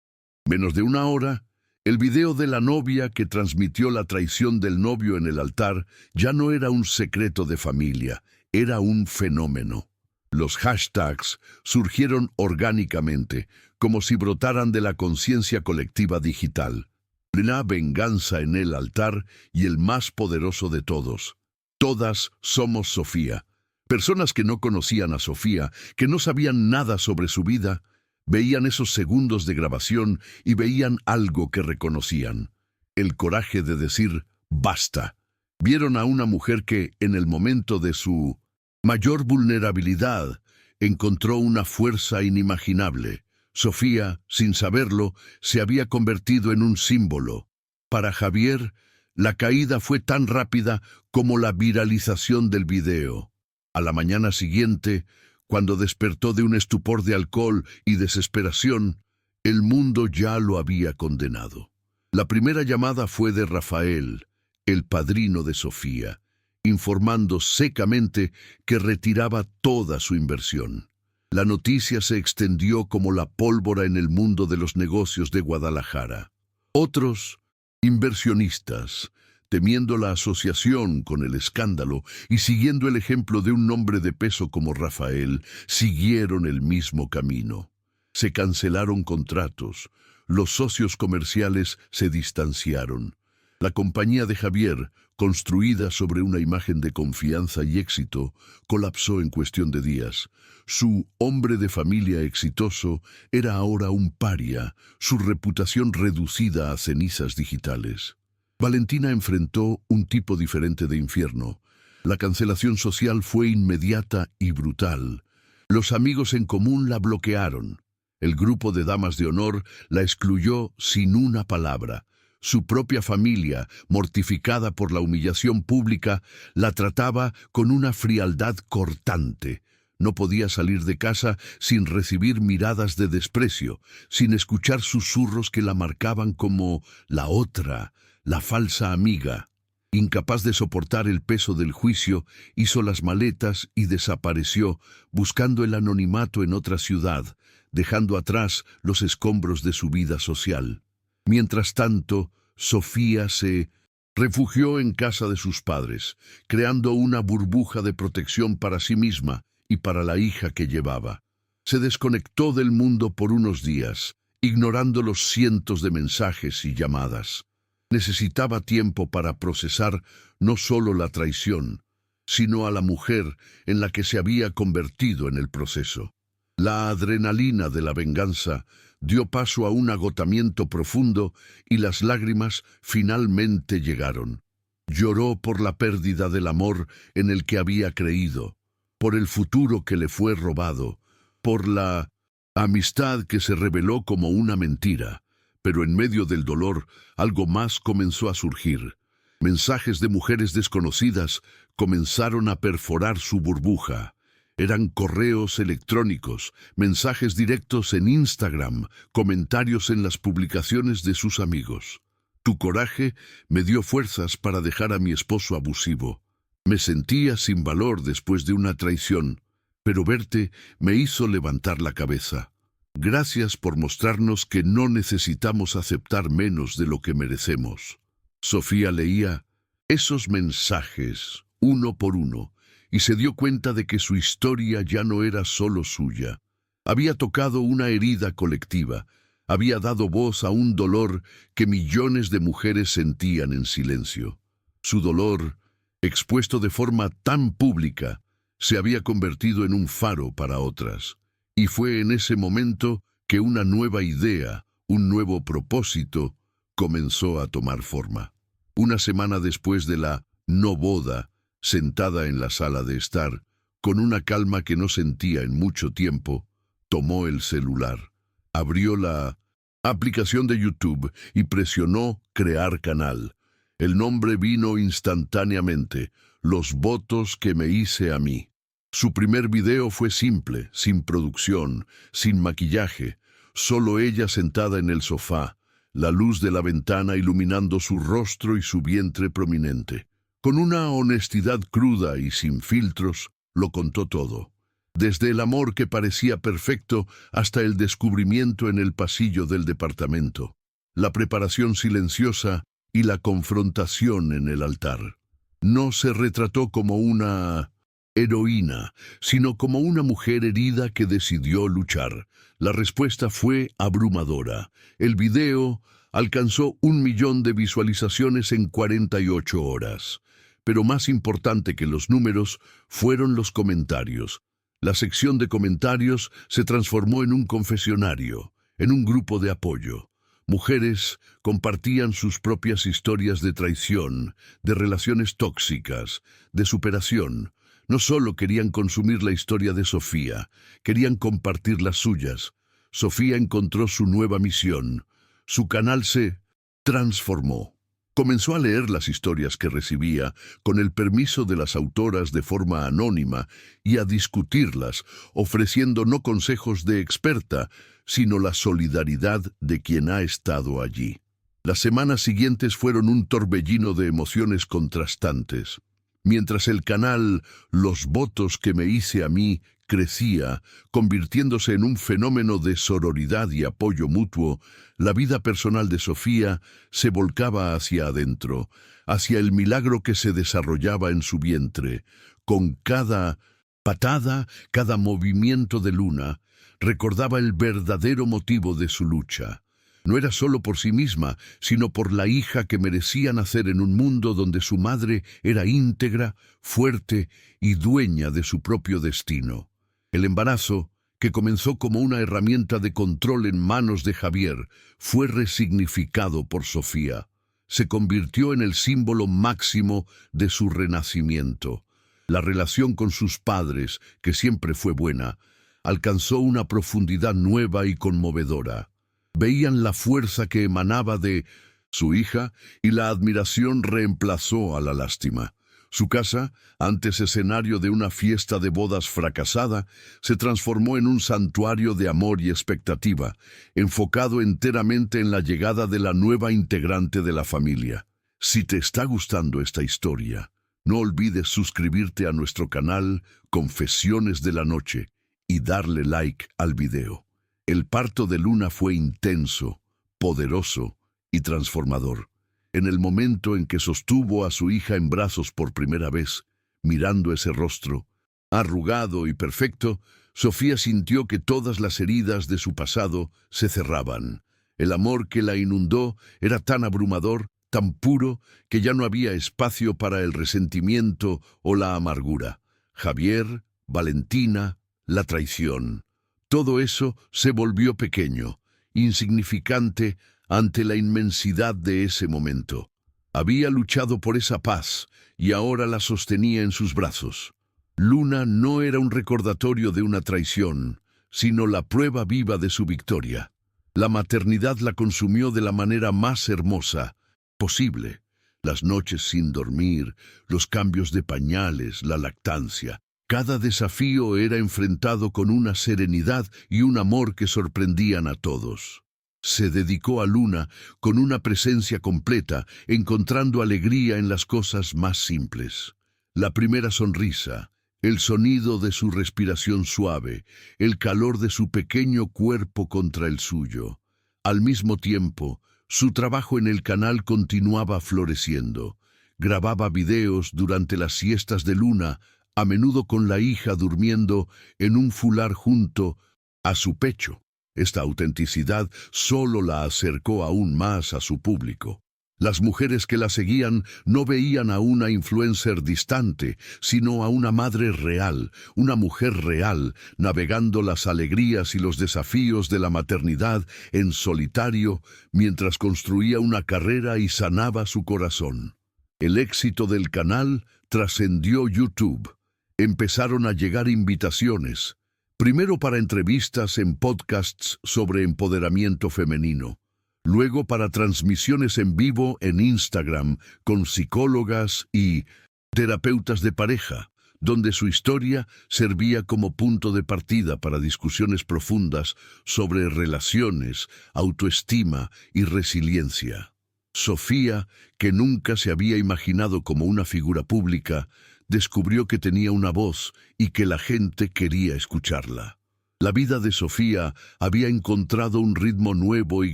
menos de una hora, el video de la novia que transmitió la traición del novio en el altar ya no era un secreto de familia, era un fenómeno. Los hashtags surgieron orgánicamente, como si brotaran de la conciencia colectiva digital. Plena venganza en el altar y el más poderoso de todos. Todas somos Sofía. Personas que no conocían a Sofía, que no sabían nada sobre su vida, veían esos segundos de grabación y veían algo que reconocían. El coraje de decir basta. Vieron a una mujer que, en el momento de su mayor vulnerabilidad, encontró una fuerza inimaginable. Sofía, sin saberlo, se había convertido en un símbolo. Para Javier, la caída fue tan rápida como la viralización del video. A la mañana siguiente, cuando despertó de un estupor de alcohol y desesperación, el mundo ya lo había condenado. La primera llamada fue de Rafael, el padrino de Sofía, informando secamente que retiraba toda su inversión. La noticia se extendió como la pólvora en el mundo de los negocios de Guadalajara. Otros inversionistas, temiendo la asociación con el escándalo y siguiendo el ejemplo de un hombre de peso como Rafael, siguieron el mismo camino. Se cancelaron contratos, los socios comerciales se distanciaron. La compañía de Javier, construida sobre una imagen de confianza y éxito, colapsó en cuestión de días. Su hombre de familia exitoso era ahora un paria, su reputación reducida a cenizas digitales. Valentina enfrentó un tipo diferente de infierno. La cancelación social fue inmediata y brutal. Los amigos en común la bloquearon. El grupo de damas de honor la excluyó sin una palabra. Su propia familia, mortificada por la humillación pública, la trataba con una frialdad cortante. No podía salir de casa sin recibir miradas de desprecio, sin escuchar susurros que la marcaban como la otra, la falsa amiga. Incapaz de soportar el peso del juicio, hizo las maletas y desapareció, buscando el anonimato en otra ciudad, dejando atrás los escombros de su vida social. Mientras tanto, Sofía se refugió en casa de sus padres, creando una burbuja de protección para sí misma y para la hija que llevaba. Se desconectó del mundo por unos días, ignorando los cientos de mensajes y llamadas. Necesitaba tiempo para procesar no solo la traición, sino a la mujer en la que se había convertido en el proceso. La adrenalina de la venganza dio paso a un agotamiento profundo y las lágrimas finalmente llegaron. Lloró por la pérdida del amor en el que había creído, por el futuro que le fue robado, por la amistad que se reveló como una mentira. Pero en medio del dolor, algo más comenzó a surgir. Mensajes de mujeres desconocidas comenzaron a perforar su burbuja. Eran correos electrónicos, mensajes directos en Instagram, comentarios en las publicaciones de sus amigos. Tu coraje me dio fuerzas para dejar a mi esposo abusivo. Me sentía sin valor después de una traición, pero verte me hizo levantar la cabeza. Gracias por mostrarnos que no necesitamos aceptar menos de lo que merecemos. Sofía leía esos mensajes uno por uno y se dio cuenta de que su historia ya no era solo suya. Había tocado una herida colectiva, había dado voz a un dolor que millones de mujeres sentían en silencio. Su dolor, expuesto de forma tan pública, se había convertido en un faro para otras. Y fue en ese momento que una nueva idea, un nuevo propósito, comenzó a tomar forma. Una semana después de la no boda, sentada en la sala de estar, con una calma que no sentía en mucho tiempo, tomó el celular, abrió la aplicación de YouTube y presionó crear canal. El nombre vino instantáneamente, Los votos que me hice a mí. Su primer video fue simple, sin producción, sin maquillaje, solo ella sentada en el sofá, la luz de la ventana iluminando su rostro y su vientre prominente. Con una honestidad cruda y sin filtros, lo contó todo. Desde el amor que parecía perfecto hasta el descubrimiento en el pasillo del departamento, la preparación silenciosa y la confrontación en el altar. No se retrató como una heroína, sino como una mujer herida que decidió luchar. La respuesta fue abrumadora. El video alcanzó 1 millón de visualizaciones en 48 horas. Pero más importante que los números fueron los comentarios. La sección de comentarios se transformó en un confesionario, en un grupo de apoyo. Mujeres compartían sus propias historias de traición, de relaciones tóxicas, de superación. No solo querían consumir la historia de Sofía, querían compartir las suyas. Sofía encontró su nueva misión. Su canal se transformó. Comenzó a leer las historias que recibía con el permiso de las autoras de forma anónima y a discutirlas, ofreciendo no consejos de experta, sino la solidaridad de quien ha estado allí. Las semanas siguientes fueron un torbellino de emociones contrastantes. Mientras el canal Los votos que me hice a mí crecía, convirtiéndose en un fenómeno de sororidad y apoyo mutuo, la vida personal de Sofía se volcaba hacia adentro, hacia el milagro que se desarrollaba en su vientre. Con cada patada, cada movimiento de luna, recordaba el verdadero motivo de su lucha. No era solo por sí misma, sino por la hija que merecía nacer en un mundo donde su madre era íntegra, fuerte y dueña de su propio destino. El embarazo, que comenzó como una herramienta de control en manos de Javier, fue resignificado por Sofía. Se convirtió en el símbolo máximo de su renacimiento. La relación con sus padres, que siempre fue buena, alcanzó una profundidad nueva y conmovedora. Veían la fuerza que emanaba de su hija y la admiración reemplazó a la lástima. Su casa, antes escenario de una fiesta de bodas fracasada, se transformó en un santuario de amor y expectativa, enfocado enteramente en la llegada de la nueva integrante de la familia. Si te está gustando esta historia, no olvides suscribirte a nuestro canal Confesiones de la Noche y darle like al video. El parto de Luna fue intenso, poderoso y transformador. En el momento en que sostuvo a su hija en brazos por primera vez, mirando ese rostro, arrugado y perfecto, Sofía sintió que todas las heridas de su pasado se cerraban. El amor que la inundó era tan abrumador, tan puro, que ya no había espacio para el resentimiento o la amargura. Javier, Valentina, la traición. Todo eso se volvió pequeño, insignificante ante la inmensidad de ese momento. Había luchado por esa paz y ahora la sostenía en sus brazos. Luna no era un recordatorio de una traición, sino la prueba viva de su victoria. La maternidad la consumió de la manera más hermosa posible. Las noches sin dormir, los cambios de pañales, la lactancia. Cada desafío era enfrentado con una serenidad y un amor que sorprendían a todos. Se dedicó a Luna con una presencia completa, encontrando alegría en las cosas más simples. La primera sonrisa, el sonido de su respiración suave, el calor de su pequeño cuerpo contra el suyo. Al mismo tiempo, su trabajo en el canal continuaba floreciendo. Grababa videos durante las siestas de Luna, a menudo con la hija durmiendo en un fular junto a su pecho. Esta autenticidad solo la acercó aún más a su público. Las mujeres que la seguían no veían a una influencer distante, sino a una madre real, una mujer real, navegando las alegrías y los desafíos de la maternidad en solitario, mientras construía una carrera y sanaba su corazón. El éxito del canal trascendió YouTube. Empezaron a llegar invitaciones, primero para entrevistas en podcasts sobre empoderamiento femenino, luego para transmisiones en vivo en Instagram con psicólogas y terapeutas de pareja, donde su historia servía como punto de partida para discusiones profundas sobre relaciones, autoestima y resiliencia. Sofía, que nunca se había imaginado como una figura pública, descubrió que tenía una voz y que la gente quería escucharla. La vida de Sofía había encontrado un ritmo nuevo y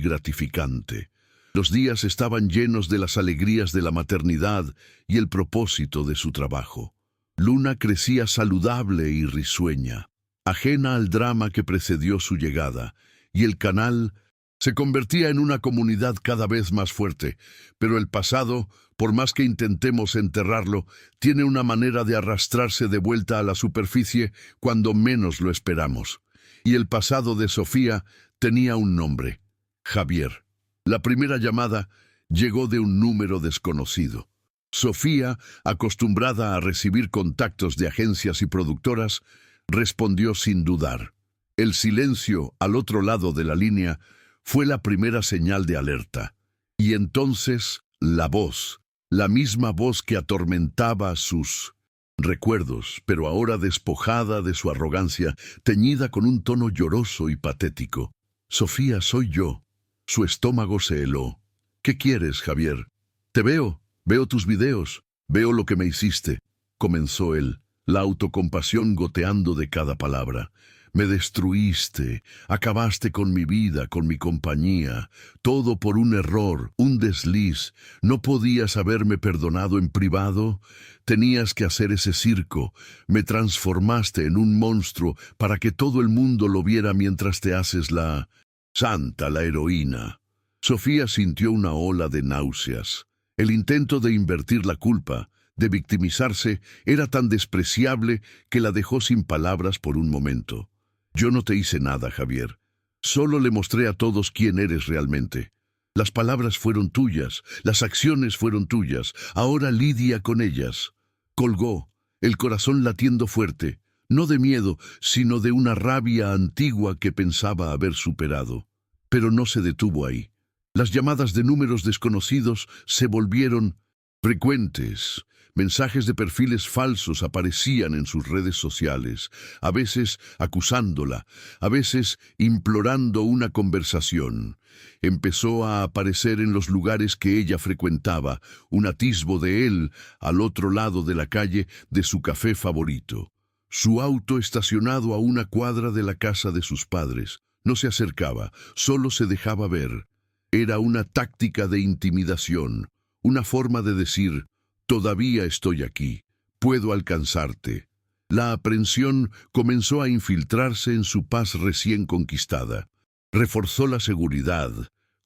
gratificante. Los días estaban llenos de las alegrías de la maternidad y el propósito de su trabajo. Luna crecía saludable y risueña, ajena al drama que precedió su llegada, y el canal se convertía en una comunidad cada vez más fuerte, pero el pasado, por más que intentemos enterrarlo, tiene una manera de arrastrarse de vuelta a la superficie cuando menos lo esperamos. Y el pasado de Sofía tenía un nombre: Javier. La primera llamada llegó de un número desconocido. Sofía, acostumbrada a recibir contactos de agencias y productoras, respondió sin dudar. El silencio al otro lado de la línea fue la primera señal de alerta. Y entonces, la voz, la misma voz que atormentaba sus recuerdos, pero ahora despojada de su arrogancia, teñida con un tono lloroso y patético. Sofía, soy yo. Su estómago se heló. ¿Qué quieres, Javier? Te veo tus videos, veo lo que me hiciste, comenzó él, la autocompasión goteando de cada palabra. Me destruiste, acabaste con mi vida, con mi compañía, todo por un error, un desliz. ¿No podías haberme perdonado en privado? Tenías que hacer ese circo. Me transformaste en un monstruo para que todo el mundo lo viera mientras te haces la santa, la heroína. Sofía sintió una ola de náuseas. El intento de invertir la culpa, de victimizarse, era tan despreciable que la dejó sin palabras por un momento. Yo no te hice nada, Javier. Solo le mostré a todos quién eres realmente. Las palabras fueron tuyas, las acciones fueron tuyas. Ahora lidia con ellas. Colgó, el corazón latiendo fuerte, no de miedo, sino de una rabia antigua que pensaba haber superado. Pero no se detuvo ahí. Las llamadas de números desconocidos se volvieron frecuentes. Mensajes de perfiles falsos aparecían en sus redes sociales, a veces acusándola, a veces implorando una conversación. Empezó a aparecer en los lugares que ella frecuentaba, un atisbo de él al otro lado de la calle de su café favorito. Su auto estacionado a una cuadra de la casa de sus padres. No se acercaba, solo se dejaba ver. Era una táctica de intimidación, una forma de decir: todavía estoy aquí, puedo alcanzarte. La aprensión comenzó a infiltrarse en su paz recién conquistada. Reforzó la seguridad,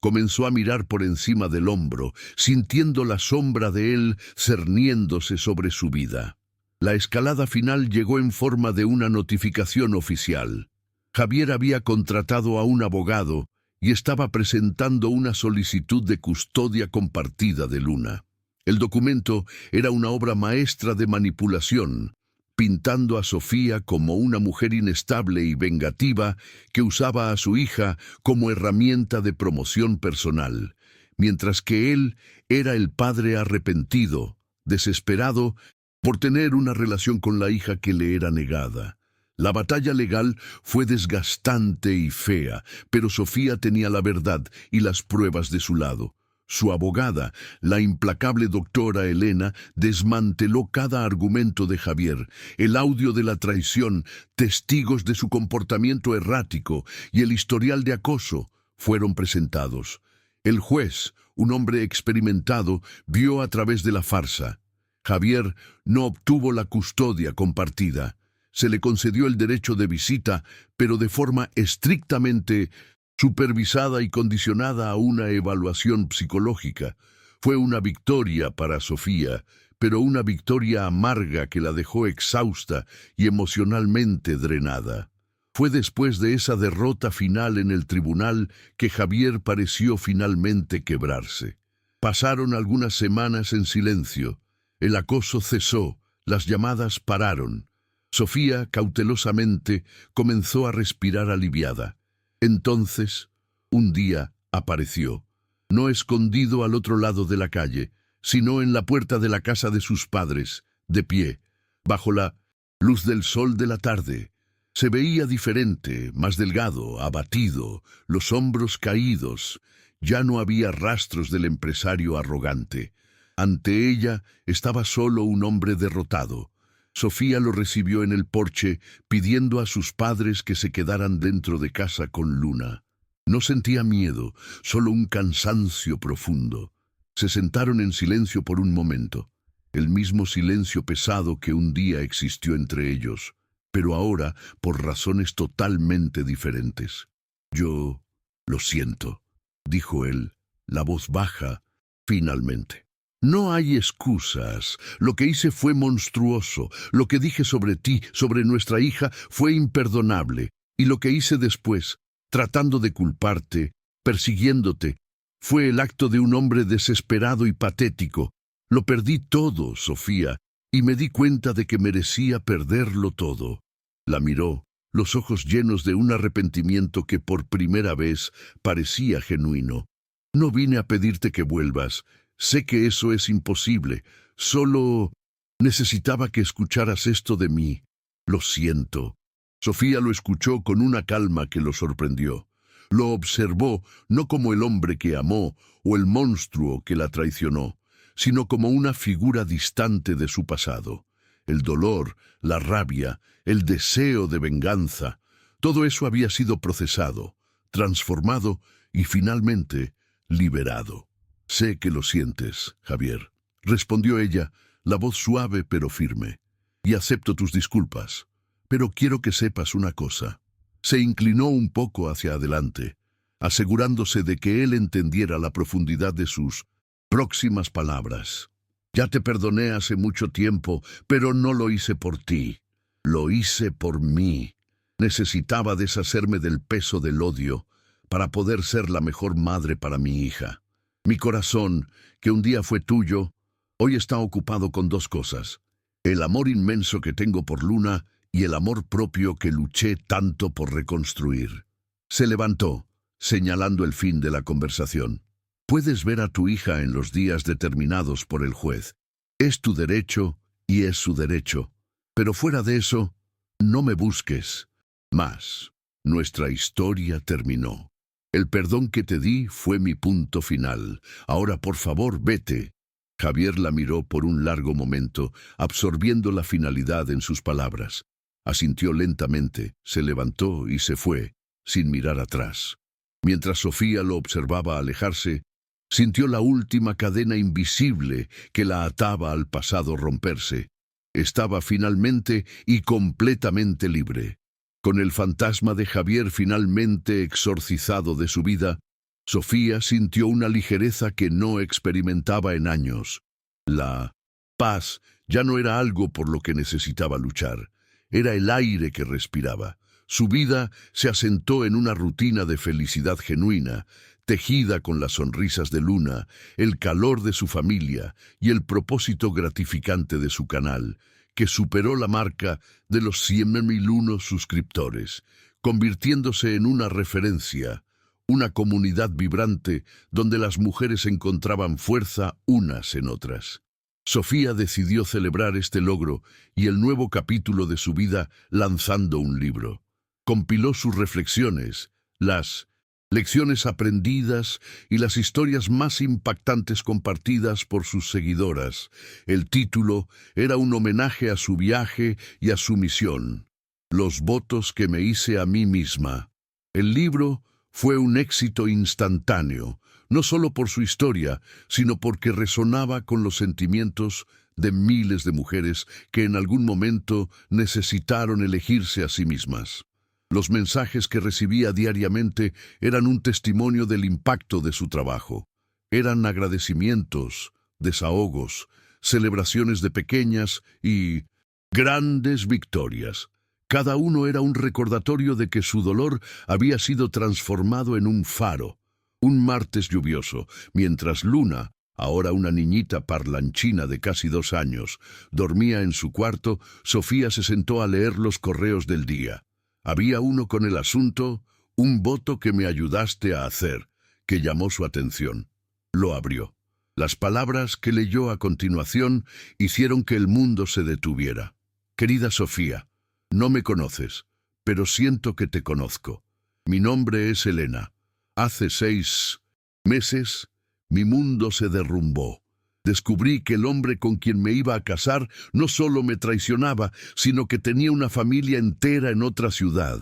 comenzó a mirar por encima del hombro, sintiendo la sombra de él cerniéndose sobre su vida. La escalada final llegó en forma de una notificación oficial. Javier había contratado a un abogado y estaba presentando una solicitud de custodia compartida de Luna. El documento era una obra maestra de manipulación, pintando a Sofía como una mujer inestable y vengativa que usaba a su hija como herramienta de promoción personal, mientras que él era el padre arrepentido, desesperado por tener una relación con la hija que le era negada. La batalla legal fue desgastante y fea, pero Sofía tenía la verdad y las pruebas de su lado. Su abogada, la implacable doctora Elena, desmanteló cada argumento de Javier, el audio de la traición, testigos de su comportamiento errático y el historial de acoso fueron presentados. El juez, un hombre experimentado, vio a través de la farsa. Javier no obtuvo la custodia compartida. Se le concedió el derecho de visita, pero de forma estrictamente supervisada y condicionada a una evaluación psicológica. Fue una victoria para Sofía, pero una victoria amarga que la dejó exhausta y emocionalmente drenada. Fue después de esa derrota final en el tribunal que Javier pareció finalmente quebrarse. Pasaron algunas semanas en silencio. El acoso cesó, las llamadas pararon. Sofía, cautelosamente, comenzó a respirar aliviada. Entonces, un día apareció, no escondido al otro lado de la calle, sino en la puerta de la casa de sus padres, de pie, bajo la luz del sol de la tarde. Se veía diferente, más delgado, abatido, los hombros caídos. Ya no había rastros del empresario arrogante. Ante ella estaba solo un hombre derrotado. Sofía lo recibió en el porche, pidiendo a sus padres que se quedaran dentro de casa con Luna. No sentía miedo, solo un cansancio profundo. Se sentaron en silencio por un momento, el mismo silencio pesado que un día existió entre ellos, pero ahora por razones totalmente diferentes. «Yo lo siento», dijo él, la voz baja, finalmente. «No hay excusas. Lo que hice fue monstruoso. Lo que dije sobre ti, sobre nuestra hija, fue imperdonable. Y lo que hice después, tratando de culparte, persiguiéndote, fue el acto de un hombre desesperado y patético. Lo perdí todo, Sofía, y me di cuenta de que merecía perderlo todo». La miró, los ojos llenos de un arrepentimiento que por primera vez parecía genuino. «No vine a pedirte que vuelvas. Sé que eso es imposible. Solo necesitaba que escucharas esto de mí. Lo siento». Sofía lo escuchó con una calma que lo sorprendió. Lo observó no como el hombre que amó o el monstruo que la traicionó, sino como una figura distante de su pasado. El dolor, la rabia, el deseo de venganza, todo eso había sido procesado, transformado y finalmente liberado. «Sé que lo sientes, Javier», respondió ella, la voz suave pero firme. «Y acepto tus disculpas. Pero quiero que sepas una cosa». Se inclinó un poco hacia adelante, asegurándose de que él entendiera la profundidad de sus próximas palabras. «Ya te perdoné hace mucho tiempo, pero no lo hice por ti. Lo hice por mí. Necesitaba deshacerme del peso del odio para poder ser la mejor madre para mi hija. Mi corazón, que un día fue tuyo, hoy está ocupado con dos cosas: el amor inmenso que tengo por Luna y el amor propio que luché tanto por reconstruir». Se levantó, señalando el fin de la conversación. «Puedes ver a tu hija en los días determinados por el juez. Es tu derecho y es su derecho. Pero fuera de eso, no me busques más. Nuestra historia terminó. El perdón que te di fue mi punto final. Ahora, por favor, vete. Javier la miró por un largo momento, absorbiendo la finalidad en sus palabras. Asintió lentamente, se levantó y se fue, sin mirar atrás. Mientras Sofía lo observaba alejarse, sintió la última cadena invisible que la ataba al pasado romperse. Estaba finalmente y completamente libre. Con el fantasma de Javier finalmente exorcizado de su vida, Sofía sintió una ligereza que no experimentaba en años. La paz ya no era algo por lo que necesitaba luchar, era el aire que respiraba. Su vida se asentó en una rutina de felicidad genuina, tejida con las sonrisas de Luna, el calor de su familia y el propósito gratificante de su canal, que superó la marca de los 100.001 suscriptores, convirtiéndose en una referencia, una comunidad vibrante donde las mujeres encontraban fuerza unas en otras. Sofía decidió celebrar este logro y el nuevo capítulo de su vida lanzando un libro. Compiló sus reflexiones, las lecciones aprendidas y las historias más impactantes compartidas por sus seguidoras. El título era un homenaje a su viaje y a su misión. Los votos que me hice a mí misma. El libro fue un éxito instantáneo, no solo por su historia, sino porque resonaba con los sentimientos de miles de mujeres que en algún momento necesitaron elegirse a sí mismas. Los mensajes que recibía diariamente eran un testimonio del impacto de su trabajo. Eran agradecimientos, desahogos, celebraciones de pequeñas y grandes victorias. Cada uno era un recordatorio de que su dolor había sido transformado en un faro. Un martes lluvioso, mientras Luna, ahora una niñita parlanchina de casi 2 años, dormía en su cuarto, Sofía se sentó a leer los correos del día. Había uno con el asunto, un voto que me ayudaste a hacer, que llamó su atención. Lo abrió. Las palabras que leyó a continuación hicieron que el mundo se detuviera. Querida Sofía, no me conoces, pero siento que te conozco. Mi nombre es Elena. Hace 6 meses, mi mundo se derrumbó. Descubrí que el hombre con quien me iba a casar no solo me traicionaba, sino que tenía una familia entera en otra ciudad.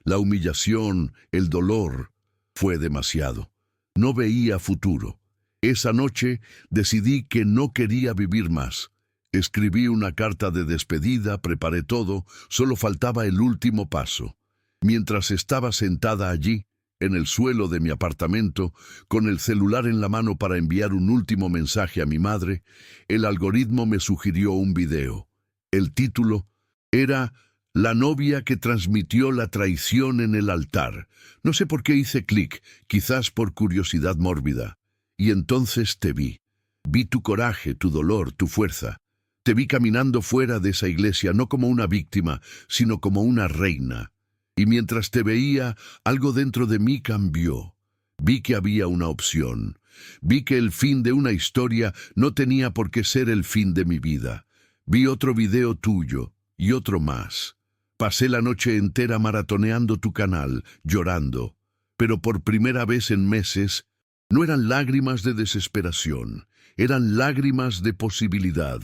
La humillación, el dolor, fue demasiado. No veía futuro. Esa noche decidí que no quería vivir más. Escribí una carta de despedida, preparé todo, solo faltaba el último paso. Mientras estaba sentada allí, en el suelo de mi apartamento, con el celular en la mano para enviar un último mensaje a mi madre, el algoritmo me sugirió un video. El título era La novia que transmitió la traición en el altar. No sé por qué hice clic, quizás por curiosidad mórbida. Y entonces te vi. Vi tu coraje, tu dolor, tu fuerza. Te vi caminando fuera de esa iglesia, no como una víctima, sino como una reina. Y mientras te veía, algo dentro de mí cambió. Vi que había una opción. Vi que el fin de una historia no tenía por qué ser el fin de mi vida. Vi otro video tuyo y otro más. Pasé la noche entera maratoneando tu canal, llorando. Pero por primera vez en meses, no eran lágrimas de desesperación, eran lágrimas de posibilidad.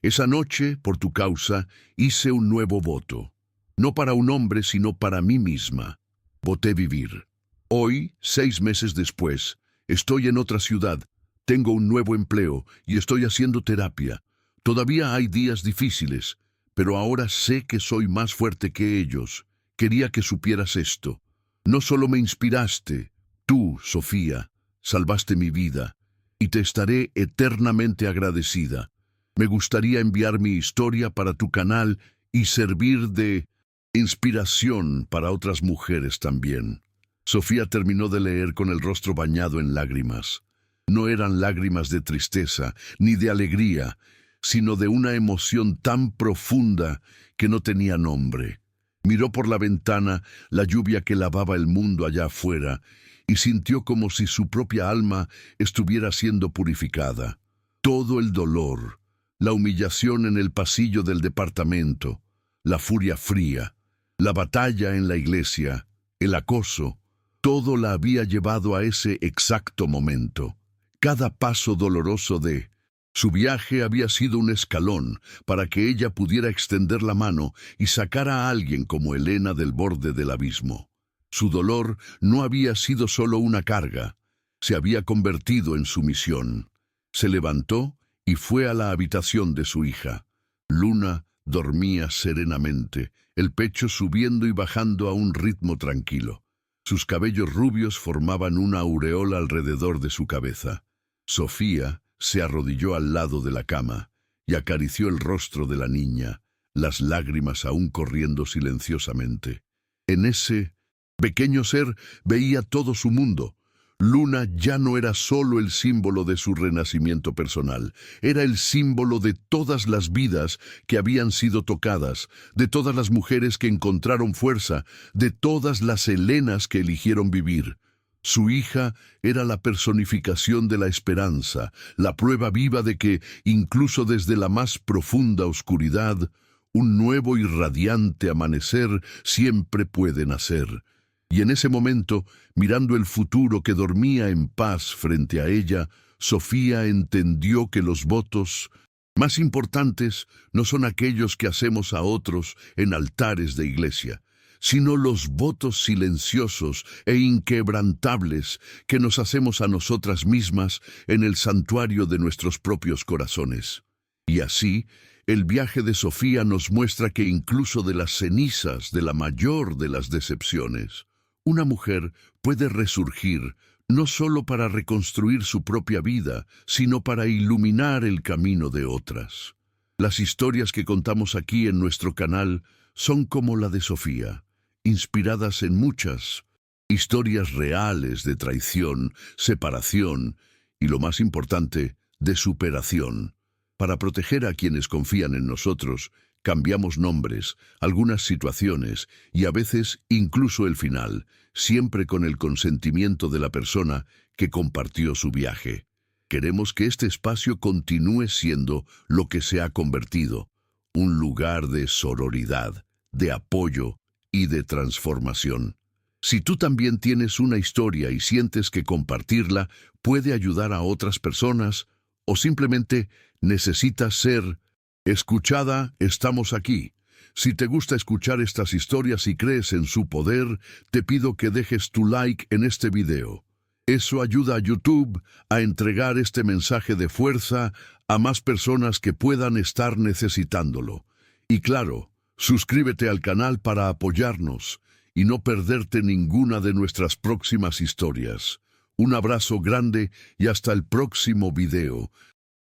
Esa noche, por tu causa, hice un nuevo voto. No para un hombre, sino para mí misma. Voté vivir. Hoy, 6 meses después, estoy en otra ciudad, tengo un nuevo empleo y estoy haciendo terapia. Todavía hay días difíciles, pero ahora sé que soy más fuerte que ellos. Quería que supieras esto. No solo me inspiraste, tú, Sofía, salvaste mi vida, y te estaré eternamente agradecida. Me gustaría enviar mi historia para tu canal y servir de inspiración para otras mujeres también. Sofía terminó de leer con el rostro bañado en lágrimas. No eran lágrimas de tristeza ni de alegría, sino de una emoción tan profunda que no tenía nombre. Miró por la ventana la lluvia que lavaba el mundo allá afuera y sintió como si su propia alma estuviera siendo purificada. Todo el dolor, la humillación en el pasillo del departamento, la furia fría, la batalla en la iglesia, el acoso, todo la había llevado a ese exacto momento. Cada paso doloroso de su viaje había sido un escalón para que ella pudiera extender la mano y sacar a alguien como Elena del borde del abismo. Su dolor no había sido solo una carga, se había convertido en su misión. Se levantó y fue a la habitación de su hija. Luna dormía serenamente, el pecho subiendo y bajando a un ritmo tranquilo. Sus cabellos rubios formaban una aureola alrededor de su cabeza. Sofía se arrodilló al lado de la cama y acarició el rostro de la niña, las lágrimas aún corriendo silenciosamente. En ese pequeño ser veía todo su mundo. Luna ya no era solo el símbolo de su renacimiento personal, era el símbolo de todas las vidas que habían sido tocadas, de todas las mujeres que encontraron fuerza, de todas las Helenas que eligieron vivir. Su hija era la personificación de la esperanza, la prueba viva de que, incluso desde la más profunda oscuridad, un nuevo y radiante amanecer siempre puede nacer. Y en ese momento, mirando el futuro que dormía en paz frente a ella, Sofía entendió que los votos más importantes no son aquellos que hacemos a otros en altares de iglesia, sino los votos silenciosos e inquebrantables que nos hacemos a nosotras mismas en el santuario de nuestros propios corazones. Y así, el viaje de Sofía nos muestra que incluso de las cenizas de la mayor de las decepciones, una mujer puede resurgir no solo para reconstruir su propia vida, sino para iluminar el camino de otras. Las historias que contamos aquí en nuestro canal son como la de Sofía, inspiradas en muchas historias reales de traición, separación y, lo más importante, de superación. Para proteger a quienes confían en nosotros, cambiamos nombres, algunas situaciones y a veces incluso el final, siempre con el consentimiento de la persona que compartió su viaje. Queremos que este espacio continúe siendo lo que se ha convertido, un lugar de sororidad, de apoyo y de transformación. Si tú también tienes una historia y sientes que compartirla puede ayudar a otras personas o simplemente necesitas ser escuchada, estamos aquí. Si te gusta escuchar estas historias y crees en su poder, te pido que dejes tu like en este video. Eso ayuda a YouTube a entregar este mensaje de fuerza a más personas que puedan estar necesitándolo. Y claro, suscríbete al canal para apoyarnos y no perderte ninguna de nuestras próximas historias. Un abrazo grande y hasta el próximo video.